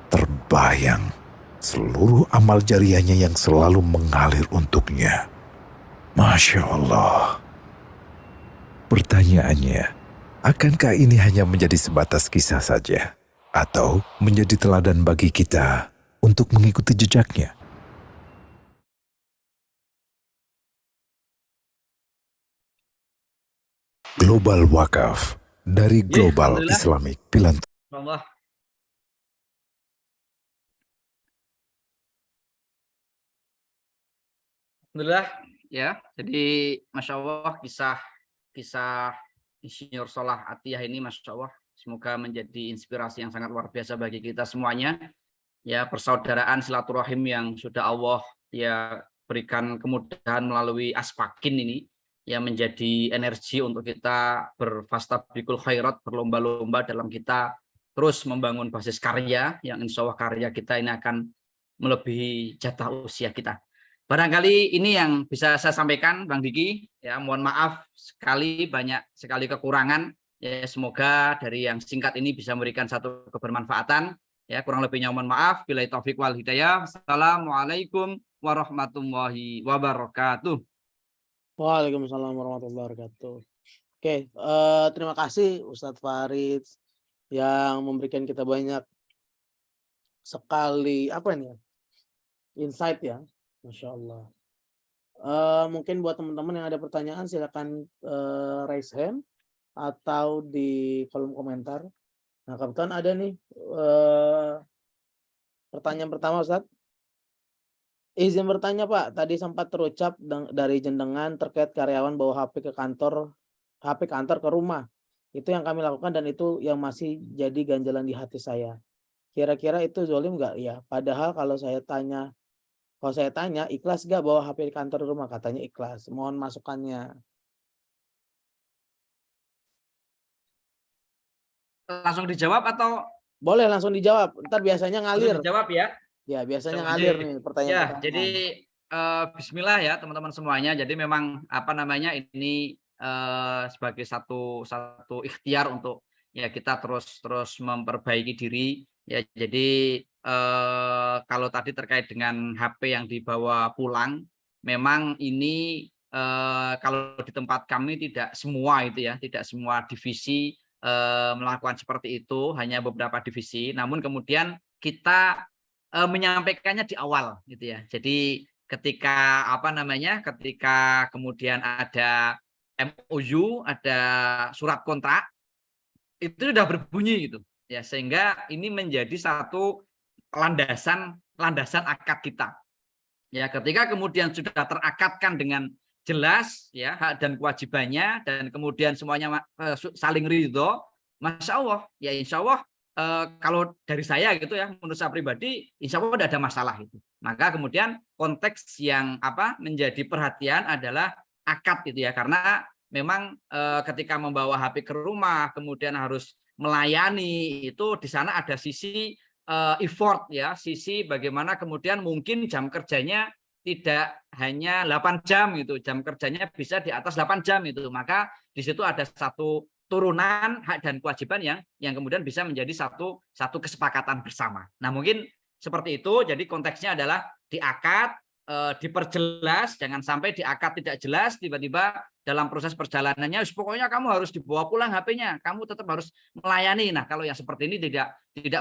terbayang seluruh amal jariahnya yang selalu mengalir untuknya. Masya Allah. Pertanyaannya, akankah ini hanya menjadi sebatas kisah saja? Atau menjadi teladan bagi kita untuk mengikuti jejaknya? Global Wakaf dari Global Alhamdulillah. Islamic Philanthropy. Allah. Alhamdulillah ya. Jadi Masya Allah kisah Insinyur Solah Atiyah ini Masya Allah semoga menjadi inspirasi yang sangat luar biasa bagi kita semuanya. Ya, persaudaraan silaturahim yang sudah Allah ya berikan kemudahan melalui Aspakin ini ya menjadi energi untuk kita berfastabiqul khairat, berlomba-lomba dalam kita terus membangun basis karya yang insya Allah karya kita ini akan melebihi jatah usia kita. Barangkali ini yang bisa saya sampaikan, Bang Diki. Ya, mohon maaf sekali, banyak sekali kekurangan. Ya, semoga dari yang singkat ini bisa memberikan satu kebermanfaatan. Ya, kurang lebihnya mohon maaf. Billahi taufik wal hidayah. Assalamualaikum warahmatullahi wabarakatuh. Waalaikumsalam warahmatullahi wabarakatuh. Oke, terima kasih Ustadz Farid yang memberikan kita banyak sekali insight ya, Masya Allah. Mungkin buat teman-teman yang ada pertanyaan silakan raise hand atau di kolom komentar. Nah, kebetulan ada nih pertanyaan pertama, Ustadz. Izin bertanya Pak, tadi sempat terucap dari jenengan terkait karyawan bawa HP kantor ke rumah. Itu yang kami lakukan dan itu yang masih jadi ganjalan di hati saya. Kira-kira itu zolim nggak ya? Padahal kalau saya tanya ikhlas nggak bawa HP kantor ke rumah? Katanya ikhlas. Mohon masukannya. Langsung dijawab atau Boleh langsung dijawab. Ntar biasanya ngalir. langsung dijawab ya? Ya, biasanya Jadi, ngalir nih pertanyaan. Ya, jadi Bismillah ya teman-teman semuanya. Jadi memang ini sebagai satu ikhtiar untuk ya kita terus memperbaiki diri. Ya, jadi kalau tadi terkait dengan HP yang dibawa pulang, memang ini kalau di tempat kami tidak semua tidak semua divisi melakukan seperti itu, hanya beberapa divisi. Namun kemudian kita menyampaikannya di awal gitu ya. Jadi ketika ketika kemudian ada MOU, ada surat kontrak, itu sudah berbunyi gitu ya, sehingga ini menjadi satu landasan akad kita. Ya, ketika kemudian sudah terakadkan dengan jelas ya hak dan kewajibannya dan kemudian semuanya saling ridho, Masya Allah ya, insya Allah kalau dari saya gitu ya, menurut saya pribadi, insya Allah tidak ada masalah itu. Maka kemudian konteks yang menjadi perhatian adalah akad itu ya, karena memang ketika membawa HP ke rumah, kemudian harus melayani itu di sana ada sisi effort ya, sisi bagaimana kemudian mungkin jam kerjanya tidak hanya 8 jam gitu, jam kerjanya bisa di atas 8 jam itu. Maka di situ ada satu turunan hak dan kewajiban yang kemudian bisa menjadi satu kesepakatan bersama. Nah, mungkin seperti itu. Jadi konteksnya adalah di akad diperjelas, jangan sampai di akad tidak jelas tiba-tiba dalam proses perjalanannya pokoknya kamu harus dibawa pulang HP-nya, kamu tetap harus melayani. Nah, kalau yang seperti ini tidak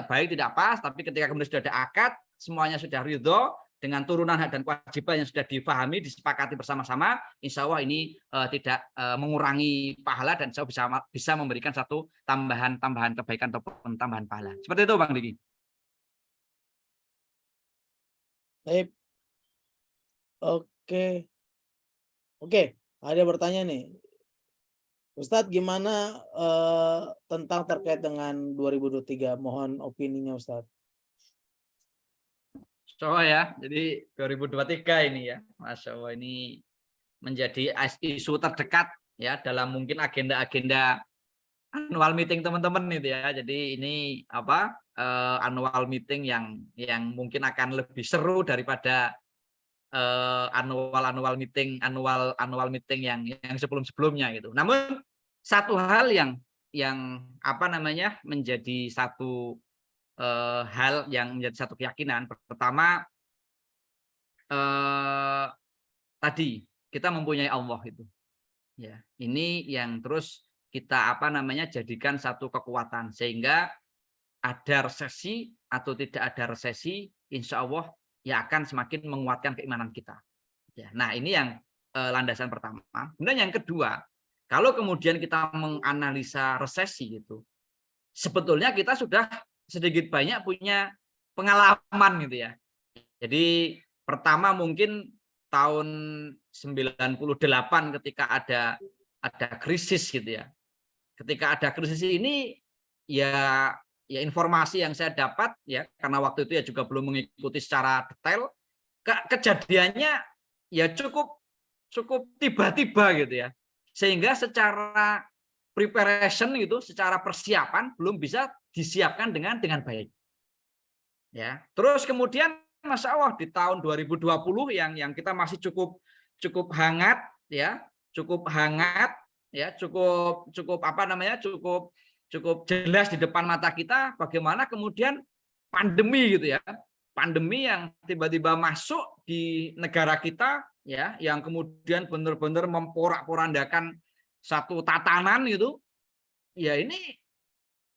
baik, tidak pas, tapi ketika kemudian sudah ada akad, semuanya sudah ridho dengan turunan hak dan kewajiban yang sudah difahami, disepakati bersama-sama, insya Allah ini tidak mengurangi pahala dan insya Allah bisa memberikan satu tambahan kebaikan ataupun tambahan pahala. Seperti itu Bang Diki. Baik. Oke, ada bertanya nih. Ustadz, gimana tentang terkait dengan 2023? Mohon opininya Ustadz. So ya, jadi 2023 ini ya, Masya Allah ini menjadi isu terdekat ya dalam mungkin agenda-agenda annual meeting teman-teman itu ya. Jadi ini annual meeting yang mungkin akan lebih seru daripada annual meeting yang sebelum-sebelumnya gitu. Namun satu hal yang menjadi satu hal yang menjadi satu keyakinan. Pertama, tadi kita mempunyai Allah itu. Ya, ini yang terus kita jadikan satu kekuatan sehingga ada resesi atau tidak ada resesi, insya Allah ya akan semakin menguatkan keimanan kita. Ya, nah ini yang landasan pertama. Kemudian yang kedua, kalau kemudian kita menganalisa resesi itu, sebetulnya kita sudah sedikit banyak punya pengalaman gitu ya. Jadi pertama mungkin tahun 98 ketika ada krisis gitu ya. Ketika ada krisis ini ya informasi yang saya dapat ya, karena waktu itu ya juga belum mengikuti secara detail, kejadiannya ya cukup cukup tiba-tiba gitu ya. Sehingga secara preparation gitu, secara persiapan belum bisa disiapkan dengan baik. Ya. Terus kemudian Masya Allah di tahun 2020 yang kita masih cukup hangat ya, cukup jelas di depan mata kita bagaimana kemudian pandemi gitu ya. Pandemi yang tiba-tiba masuk di negara kita ya, yang kemudian benar-benar memporak-porandakan satu tatanan gitu. Ya ini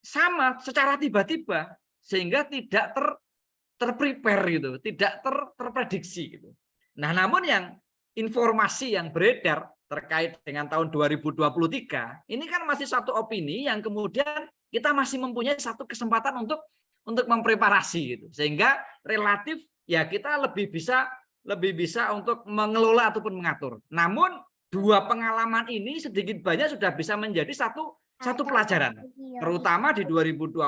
sama secara tiba-tiba sehingga tidak terprepare gitu, tidak terprediksi gitu. Nah, namun yang informasi yang beredar terkait dengan tahun 2023 ini kan masih satu opini yang kemudian kita masih mempunyai satu kesempatan untuk mempreparasi gitu. Sehingga relatif ya kita lebih bisa untuk mengelola ataupun mengatur. Namun dua pengalaman ini sedikit banyak sudah bisa menjadi satu pelajaran. Terutama di 2020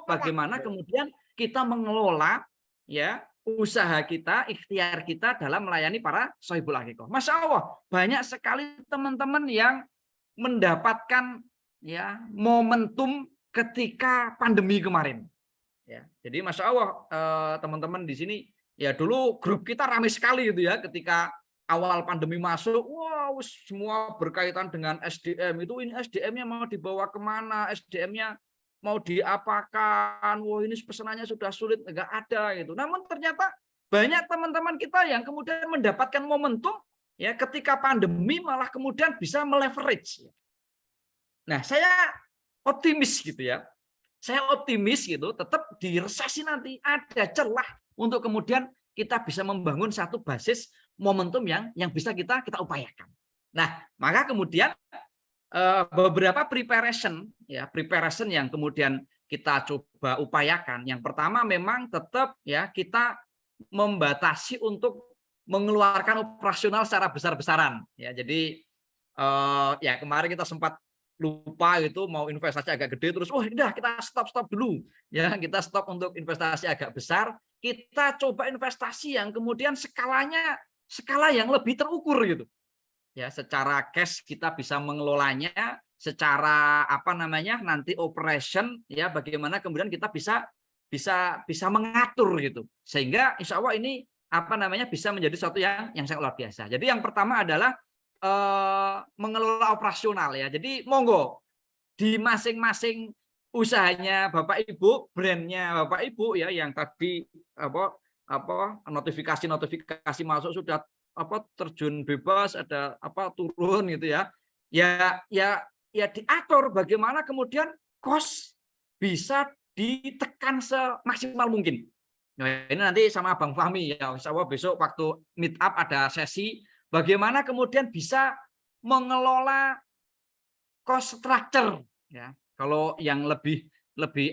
bagaimana kemudian kita mengelola ya usaha kita, ikhtiar kita dalam melayani para sohibul hakikoh. Masya Allah, banyak sekali teman-teman yang mendapatkan ya momentum ketika pandemi kemarin. Ya, jadi Masya Allah teman-teman di sini ya dulu grup kita ramai sekali gitu ya ketika awal pandemi masuk. Wow, semua berkaitan dengan SDM itu, ini SDM-nya mau dibawa kemana, SDM-nya mau diapakan, wah ini pesanannya sudah sulit, enggak ada gitu. Namun ternyata banyak teman-teman kita yang kemudian mendapatkan momentum ya ketika pandemi malah kemudian bisa meleverage. Nah, saya optimis gitu ya. Saya optimis gitu, tetap di resesi nanti ada celah untuk kemudian kita bisa membangun satu basis momentum yang bisa kita upayakan. Nah, maka kemudian beberapa preparation yang kemudian kita coba upayakan. Yang pertama memang tetap ya kita membatasi untuk mengeluarkan operasional secara besar-besaran ya. Jadi ya kemarin kita sempat lupa gitu mau investasi agak gede terus udah kita stop dulu ya, kita stop untuk investasi agak besar, kita coba investasi yang kemudian skala yang lebih terukur gitu ya, secara cash kita bisa mengelolanya, secara nanti operation ya bagaimana kemudian kita bisa mengatur gitu, sehingga insya Allah ini bisa menjadi sesuatu yang sangat luar biasa. Jadi yang pertama adalah mengelola operasional ya. Jadi monggo di masing-masing usahanya Bapak Ibu, brandnya Bapak Ibu ya yang tadi notifikasi masuk sudah terjun bebas, ada turun gitu ya. Ya diatur bagaimana kemudian cost bisa ditekan semaksimal mungkin. Nah, ini nanti sama Bang Fahmi ya. Insya Allah besok waktu meet up ada sesi bagaimana kemudian bisa mengelola cost structure ya. Kalau yang lebih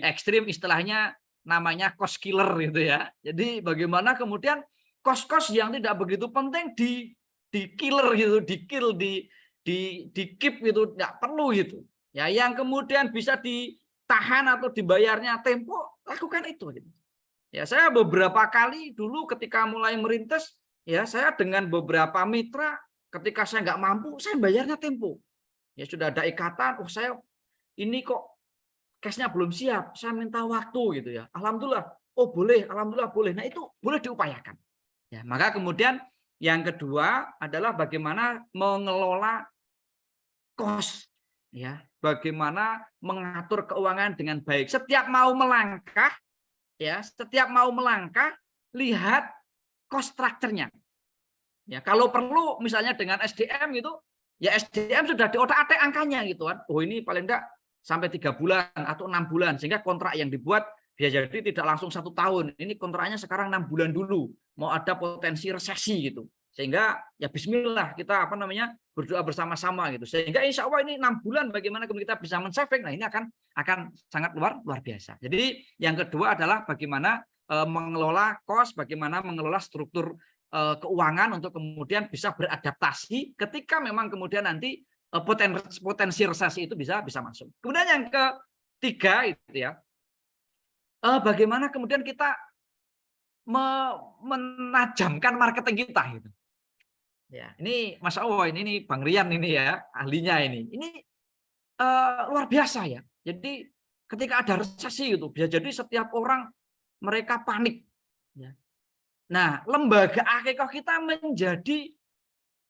ekstrim istilahnya namanya cost killer gitu ya. Jadi bagaimana kemudian cost yang tidak begitu penting di killer gitu, di keep gitu, enggak perlu gitu. Ya, yang kemudian bisa ditahan atau dibayarnya tempo, lakukan itu gitu. Ya, saya beberapa kali dulu ketika mulai merintis ya, saya dengan beberapa mitra ketika saya nggak mampu, saya bayarnya tempo. Ya sudah ada ikatan, saya ini kok cashnya belum siap, saya minta waktu gitu ya. Alhamdulillah, boleh, alhamdulillah boleh. Nah itu boleh diupayakan. Ya, maka kemudian yang kedua adalah bagaimana mengelola cost, ya, bagaimana mengatur keuangan dengan baik. Setiap mau melangkah, lihat cost structure-nya. Ya, kalau perlu misalnya dengan SDM gitu, ya SDM sudah diotak-atik angkanya gitu kan. Ini paling enggak sampai 3 bulan atau 6 bulan sehingga kontrak yang dibuat biar jadi tidak langsung 1 tahun. Ini kontraknya sekarang 6 bulan dulu. Mau ada potensi resesi gitu. Sehingga ya bismillah kita berdoa bersama-sama gitu. Sehingga insya Allah ini 6 bulan bagaimana kita bisa men-saving. Nah, ini akan sangat luar biasa. Jadi yang kedua adalah bagaimana mengelola cost, bagaimana mengelola struktur keuangan untuk kemudian bisa beradaptasi ketika memang kemudian nanti potensi resesi itu bisa masuk. Kemudian yang ketiga itu ya, bagaimana kemudian kita menajamkan marketing kita gitu. Ya, ini Masya Allah ini Bang Rian ini ya ahlinya ini. Ini luar biasa ya. Jadi ketika ada resesi itu bisa jadi setiap orang mereka panik. Ya. Nah, lembaga akikah kita menjadi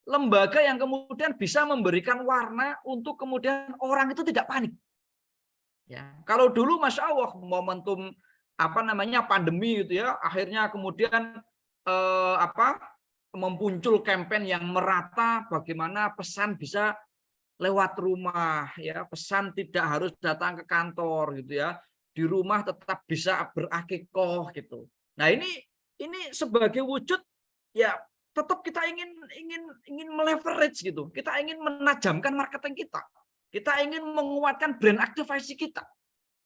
lembaga yang kemudian bisa memberikan warna untuk kemudian orang itu tidak panik. Ya, kalau dulu Masya Allah momentum pandemi gitu ya, akhirnya kemudian memuncul campaign yang merata bagaimana pesan bisa lewat rumah ya, pesan tidak harus datang ke kantor gitu ya, di rumah tetap bisa berakikoh gitu. Nah ini sebagai wujud ya tetap kita ingin meleverage gitu, kita ingin menajamkan marketing kita ingin menguatkan brand aktivasi kita.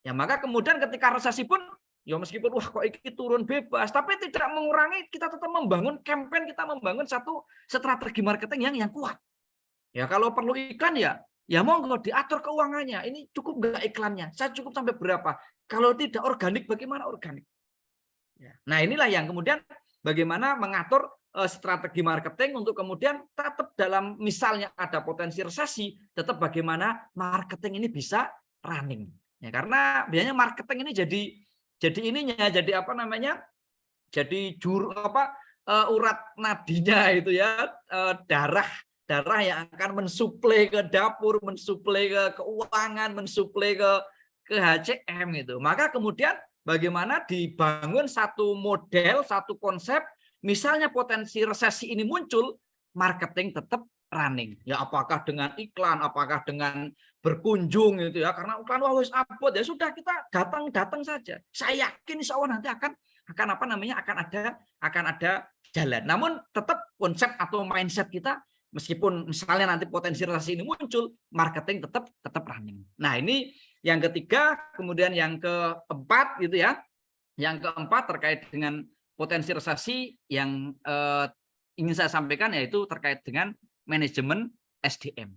Ya maka kemudian ketika resesi pun ya meskipun wah kok ini turun bebas, tapi tidak mengurangi kita tetap membangun campaign, kita membangun satu strategi marketing yang kuat. Ya kalau perlu iklan ya monggo diatur keuangannya. Ini cukup nggak iklannya? Saya cukup sampai berapa? Kalau tidak organik, bagaimana organik? Ya. Nah inilah yang kemudian bagaimana mengatur strategi marketing untuk kemudian tetap dalam misalnya ada potensi resesi, tetap bagaimana marketing ini bisa running. Ya, karena biasanya marketing ini jadi urat nadinya itu ya, darah yang akan mensuplai ke dapur, mensuplai ke keuangan, mensuplai ke HCM itu. Maka kemudian bagaimana dibangun satu model, satu konsep, misalnya potensi resesi ini muncul, marketing tetap running. Ya apakah dengan iklan, apakah dengan berkunjung gitu ya, karena iklan wis upload ya sudah kita datang saja. Saya yakin insya Allah nanti akan ada jalan. Namun tetap konsep atau mindset kita meskipun misalnya nanti potensi resesi ini muncul, marketing tetap running. Nah, ini yang ketiga, kemudian yang keempat gitu ya. Yang keempat terkait dengan potensi resesi yang ingin saya sampaikan yaitu terkait dengan manajemen SDM.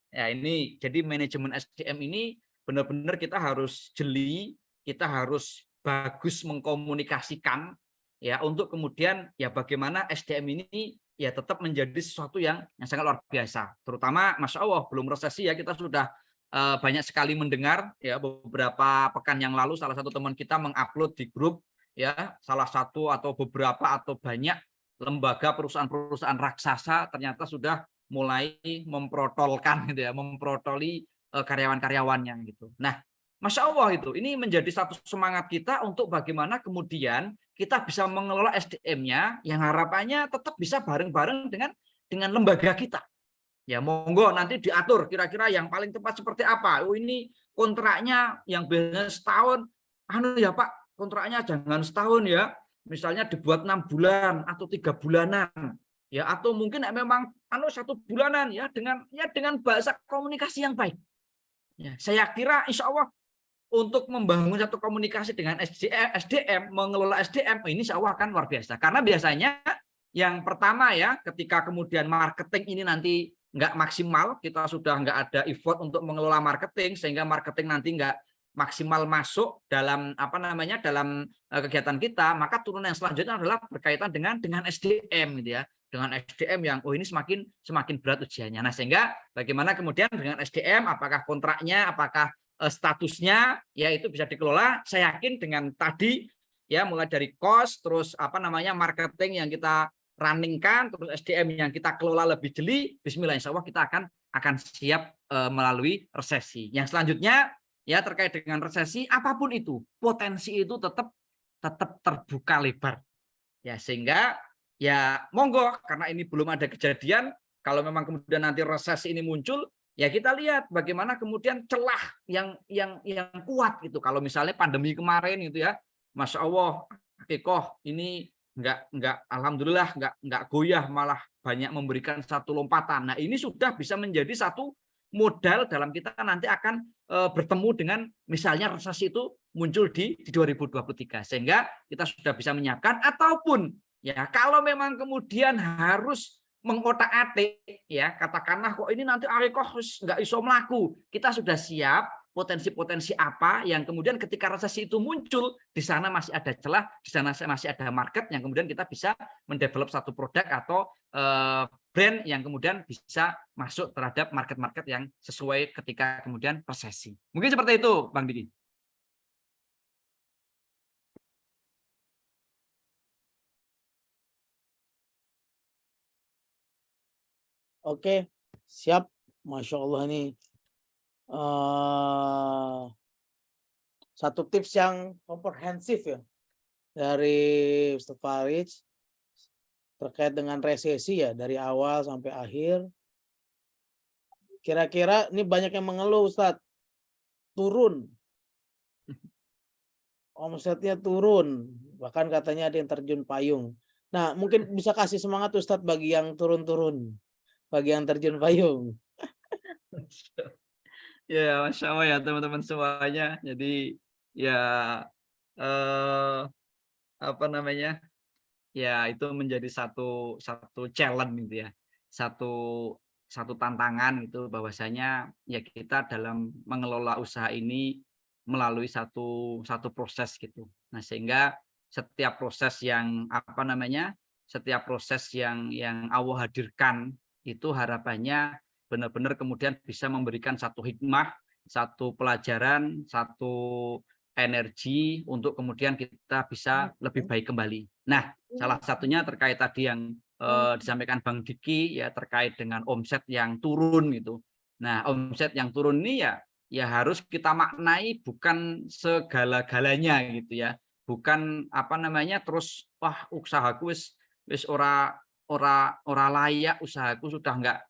Ya, ini jadi manajemen SDM ini benar-benar kita harus jeli, kita harus bagus mengkomunikasikan ya untuk kemudian ya bagaimana SDM ini ya tetap menjadi sesuatu yang sangat luar biasa. Terutama Masya Allah belum resesi ya kita sudah banyak sekali mendengar ya beberapa pekan yang lalu salah satu teman kita mengupload di grup ya salah satu atau beberapa atau banyak lembaga perusahaan-perusahaan raksasa ternyata sudah mulai memprotolkan gitu ya, memprotoli karyawan-karyawannya gitu. Nah, Masya Allah itu ini menjadi satu semangat kita untuk bagaimana kemudian kita bisa mengelola SDM-nya yang harapannya tetap bisa bareng-bareng dengan lembaga kita. Ya monggo nanti diatur kira-kira yang paling tepat seperti apa. Oh ini kontraknya yang biasanya setahun, ya Pak kontraknya jangan setahun ya. Misalnya dibuat 6 bulan atau 3 bulanan. Ya atau mungkin memang 1 bulanan ya dengan bahasa komunikasi yang baik. Ya, saya kira insya Allah untuk membangun satu komunikasi dengan SDM, mengelola SDM ini insya Allah akan luar biasa. Karena biasanya yang pertama ya ketika kemudian marketing ini nanti nggak maksimal, kita sudah nggak ada effort untuk mengelola marketing sehingga marketing nanti nggak maksimal masuk dalam dalam kegiatan kita, maka turunan yang selanjutnya adalah berkaitan dengan SDM gitu ya. Dengan SDM yang ini semakin berat ujiannya. Nah, sehingga bagaimana kemudian dengan SDM apakah kontraknya, apakah statusnya ya itu bisa dikelola. Saya yakin dengan tadi ya mulai dari cost terus marketing yang kita runningkan terus SDM yang kita kelola lebih jeli, bismillah insya Allah kita akan siap melalui resesi. Yang selanjutnya ya terkait dengan resesi apapun itu, potensi itu tetap terbuka lebar. Ya sehingga ya monggo karena ini belum ada kejadian, kalau memang kemudian nanti resesi ini muncul, ya kita lihat bagaimana kemudian celah yang kuat gitu. Kalau misalnya pandemi kemarin gitu ya, Masya Allah, ini enggak alhamdulillah enggak goyah, malah banyak memberikan satu lompatan. Nah, ini sudah bisa menjadi satu modal dalam kita nanti akan bertemu dengan misalnya resesi itu muncul di 2023 sehingga kita sudah bisa menyiapkan ataupun ya kalau memang kemudian harus mengotak-atik ya katakanlah kok ini nanti nggak iso mlaku, kita sudah siap potensi-potensi apa yang kemudian ketika resesi itu muncul di sana masih ada celah, di sana masih ada market yang kemudian kita bisa mendevelop satu produk atau brand yang kemudian bisa masuk terhadap market-market yang sesuai ketika kemudian resesi. Mungkin seperti itu, Bang Diki. Oke, siap. Masya Allah nih. Satu tips yang komprehensif ya dari Ustaz Farid terkait dengan resesi ya dari awal sampai akhir. Kira-kira ini banyak yang mengeluh Ustaz, turun, omsetnya turun, bahkan katanya ada yang terjun payung. Nah, mungkin bisa kasih semangat Ustaz bagi yang turun-turun, bagi yang terjun payung. Ya, Masya Allah ya teman-teman semuanya. Jadi ya eh, apa namanya? Ya itu menjadi satu challenge gitu ya. Satu satu tantangan itu bahwasanya ya kita dalam mengelola usaha ini melalui satu proses gitu. Nah, sehingga setiap proses yang apa namanya? Setiap proses yang Allah hadirkan itu harapannya benar-benar kemudian bisa memberikan satu hikmah, satu pelajaran, satu energi untuk kemudian kita bisa lebih baik kembali. Nah, salah satunya terkait tadi yang disampaikan Bang Diki ya terkait dengan omset yang turun gitu. Nah, omset yang turun ini ya harus kita maknai bukan segala-galanya gitu ya. Bukan apa namanya terus wah usahaku wis ora layak, usahaku sudah nggak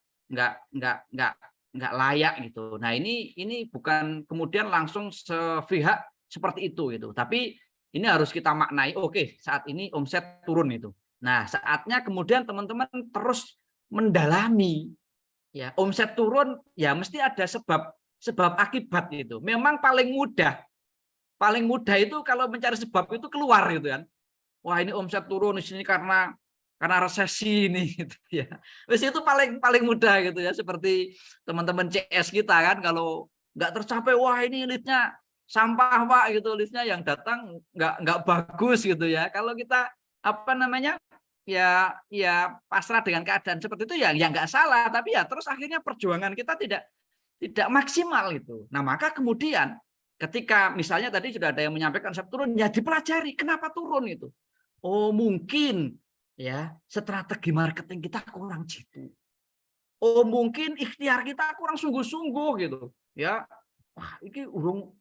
layak gitu. Nah, ini bukan kemudian langsung sepihak seperti itu gitu. Tapi ini harus kita maknai oke, saat ini omset turun itu. Nah, saatnya kemudian teman-teman terus mendalami ya, omset turun ya mesti ada sebab akibat itu. Memang paling mudah itu kalau mencari sebab itu keluar gitu kan. Wah, ini omset turun di sini karena resesi ini gitu ya. Wis itu paling mudah gitu ya, seperti teman-teman CS kita kan kalau nggak tercapai wah ini leadnya sampah Pak gitu, leadnya yang datang nggak bagus gitu ya. Kalau kita apa namanya ya pasrah dengan keadaan seperti itu ya nggak salah, tapi ya terus akhirnya perjuangan kita tidak maksimal itu. Nah, maka kemudian ketika misalnya tadi sudah ada yang menyampaikan omset turun, ya dipelajari kenapa turun itu. Oh, mungkin ya strategi marketing kita kurang jitu. Oh, mungkin ikhtiar kita kurang sungguh-sungguh gitu. Ya, wah ini urung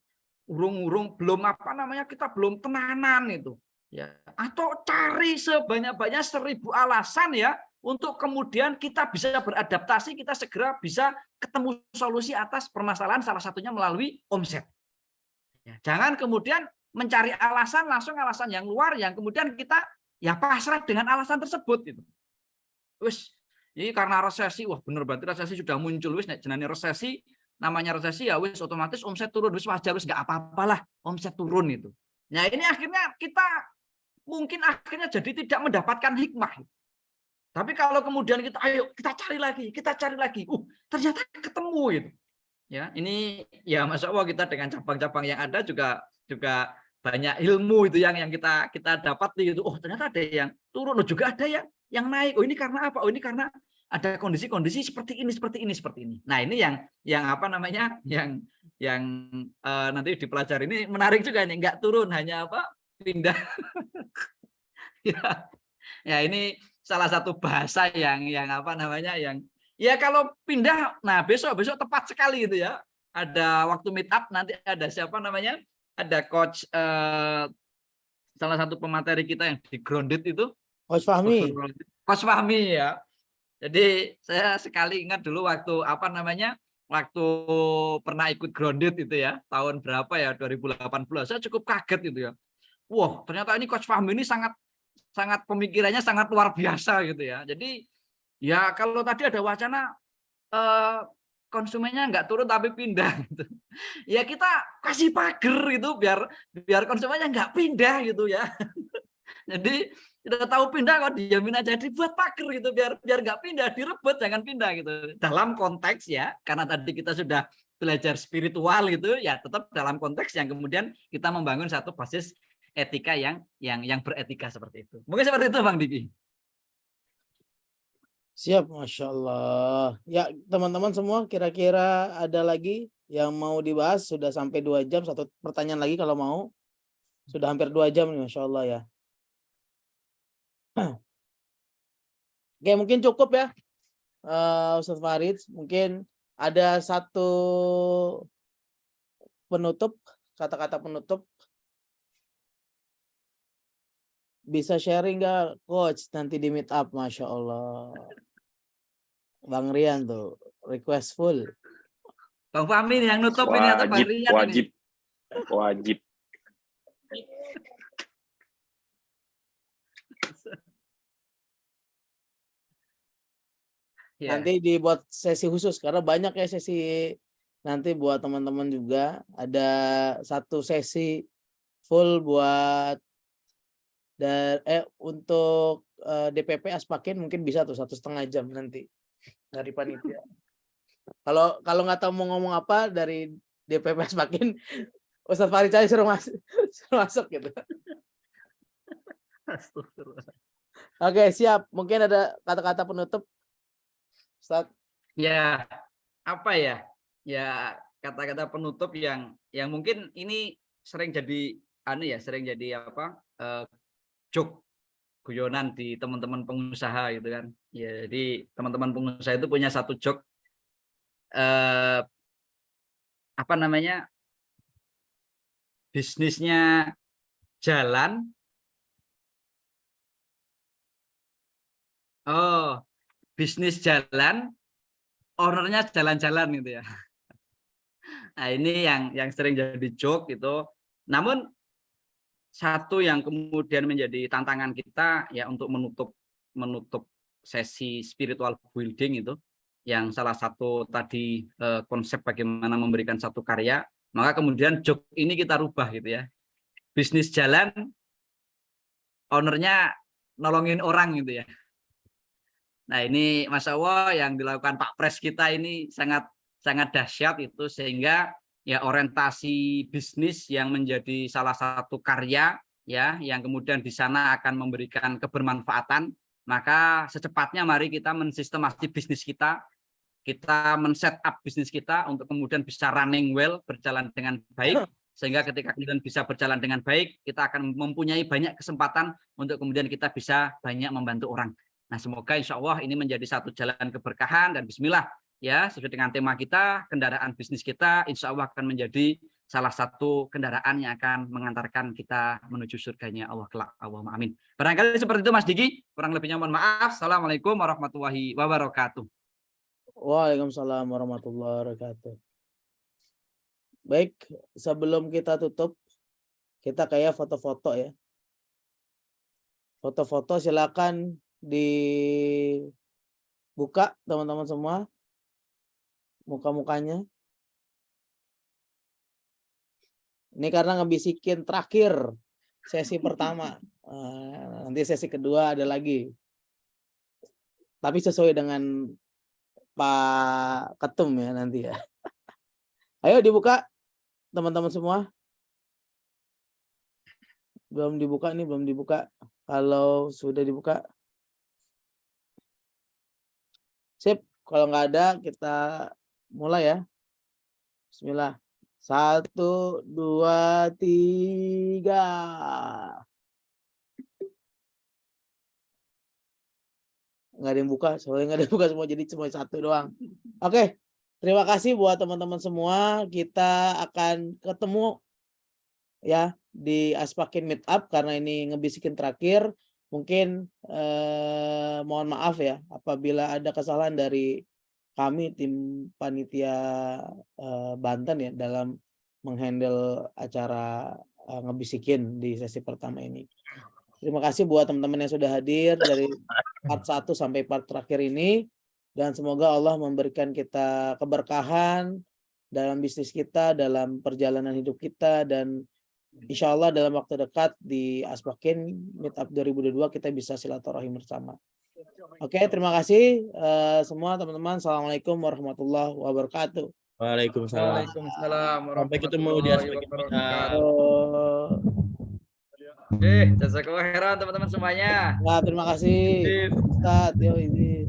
belum apa namanya kita belum tenanan itu. Ya, atau cari sebanyak-banyak 1000 alasan ya untuk kemudian kita bisa beradaptasi, kita segera bisa ketemu solusi atas permasalahan salah satunya melalui omset. Ya, jangan kemudian mencari alasan langsung alasan yang luar yang kemudian kita ya pasrah dengan alasan tersebut gitu. Wis, ini karena resesi, wah bener berarti resesi sudah muncul wis nek jenenge resesi, namanya resesi ya wis otomatis omset turun wis wajar wis enggak apa-apalah omset turun itu. Nah, ini akhirnya kita mungkin akhirnya jadi tidak mendapatkan hikmah. Tapi kalau kemudian kita ayo kita cari lagi, ternyata ketemu gitu. Ya, ini ya Masya Allah kita dengan cabang-cabang yang ada juga banyak ilmu itu yang kita dapat gitu. Oh, ternyata ada yang turun, juga ada yang naik. Oh, ini karena apa? Oh, ini karena ada kondisi-kondisi seperti ini. Nah, ini yang apa namanya? Yang nanti dipelajari ini menarik juga nih, enggak turun hanya apa? Pindah. Ya, ini salah satu bahasa yang apa namanya? Yang ya kalau pindah, nah besok tepat sekali itu ya. Ada waktu meet up nanti ada siapa namanya? Ada coach salah satu pemateri kita yang di Grounded itu. Coach Fahmi. Coach Fahmi ya. Jadi saya sekali ingat dulu waktu apa namanya? Waktu pernah ikut Grounded itu ya, tahun berapa ya? 2018. Saya cukup kaget gitu ya. Wah, ternyata ini Coach Fahmi ini sangat pemikirannya sangat luar biasa gitu ya. Jadi ya kalau tadi ada wacana konsumennya nggak turun tapi pindah gitu. Ya kita kasih pagar itu biar konsumennya nggak pindah gitu ya. Jadi kita tahu pindah kok diamin aja dibuat pagar gitu biar nggak pindah, direbut jangan pindah gitu. Dalam konteks ya karena tadi kita sudah belajar spiritual gitu ya tetap dalam konteks yang kemudian kita membangun satu basis etika yang beretika seperti itu. Mungkin seperti itu Bang Diki. Siap, Masya Allah. Ya, teman-teman semua, kira-kira ada lagi yang mau dibahas? Sudah sampai 2 jam, satu pertanyaan lagi kalau mau. Sudah hampir 2 jam nih, Masya Allah ya. Oke, mungkin cukup ya, Ustadz Farid. Mungkin ada satu penutup, kata-kata penutup. Bisa sharing nggak, Coach, nanti di meet up, Masya Allah. Bang Rian tuh, request full. Bang Fahmi nih yang nutup ini atau Bang Rian Wajib. ini? Wajib. Ya. Nanti dibuat sesi khusus karena banyak ya sesi nanti buat teman-teman juga. Ada satu sesi full buat untuk DPP Aspakin mungkin bisa tuh 1,5 jam nanti dari panitia. Kalau nggak tahu mau ngomong apa dari DPP Aspakin, Ustadz Farid saya suruh masuk gitu. Astagfirullah. Oke, siap. Mungkin ada kata-kata penutup, Ustadz. Ya, apa ya? Ya, kata-kata penutup yang mungkin ini sering jadi sering jadi joke guyonan di teman-teman pengusaha gitu kan. Ya, jadi teman-teman pengusaha itu punya satu joke bisnisnya jalan. Oh, bisnis jalan, ownernya jalan-jalan gitu ya. Nah, ini yang sering jadi joke gitu. Namun satu yang kemudian menjadi tantangan kita ya untuk menutup sesi spiritual building itu, yang salah satu tadi konsep bagaimana memberikan satu karya, maka kemudian joke ini kita rubah gitu ya. Bisnis jalan, ownernya nolongin orang gitu ya. Nah, ini Masya Allah yang dilakukan Pak Pres kita ini sangat dahsyat itu, sehingga ya orientasi bisnis yang menjadi salah satu karya ya yang kemudian di sana akan memberikan kebermanfaatan, maka secepatnya mari kita mensistemasi bisnis kita men-set up bisnis kita untuk kemudian bisa running well, berjalan dengan baik, sehingga ketika kemudian bisa berjalan dengan baik, kita akan mempunyai banyak kesempatan untuk kemudian kita bisa banyak membantu orang. Nah, semoga insya Allah ini menjadi satu jalan keberkahan, dan bismillah ya, sesuai dengan tema kita, kendaraan bisnis kita insya Allah akan menjadi salah satu kendaraan yang akan mengantarkan kita menuju surganya Allah kelak. Allahumma amin. Barangkali seperti itu Mas Diki, kurang lebihnya mohon maaf. Assalamualaikum warahmatullahi wabarakatuh. Waalaikumsalam warahmatullahi wabarakatuh. Baik, sebelum kita tutup, kita kayak foto-foto ya. Foto-foto silakan dibuka teman-teman semua muka-mukanya. Ini karena ngebisikin terakhir sesi pertama. Nanti sesi kedua ada lagi. Tapi sesuai dengan Pak Ketum ya nanti ya. Ayo dibuka teman-teman semua. Belum dibuka nih, belum dibuka. Kalau sudah dibuka. Sip, kalau nggak ada kita mulai ya. Bismillah. 1, 2, 3. Nggak ada yang buka, soalnya nggak ada yang buka semua, jadi cuma satu doang. Oke, terima kasih buat teman-teman semua. Kita akan ketemu ya di Aspakin Meetup karena ini ngebisikin terakhir. Mungkin mohon maaf ya apabila ada kesalahan dari kami tim panitia Banten ya dalam menghandle acara ngebisikin di sesi pertama ini. Terima kasih buat teman-teman yang sudah hadir dari part 1 sampai part terakhir ini, dan semoga Allah memberikan kita keberkahan dalam bisnis kita, dalam perjalanan hidup kita, dan insya Allah dalam waktu dekat di Aspakin Meetup 2022 kita bisa silaturahim bersama. Oke, terima kasih semua teman-teman. Assalamualaikum warahmatullahi wabarakatuh. Waalaikumsalam. Waalaikumsalam Sampai ketemu di Aspakin Meetup. Jazakallah khairan teman-teman semuanya. Nah, terima kasih Ustadz. Yo, ini.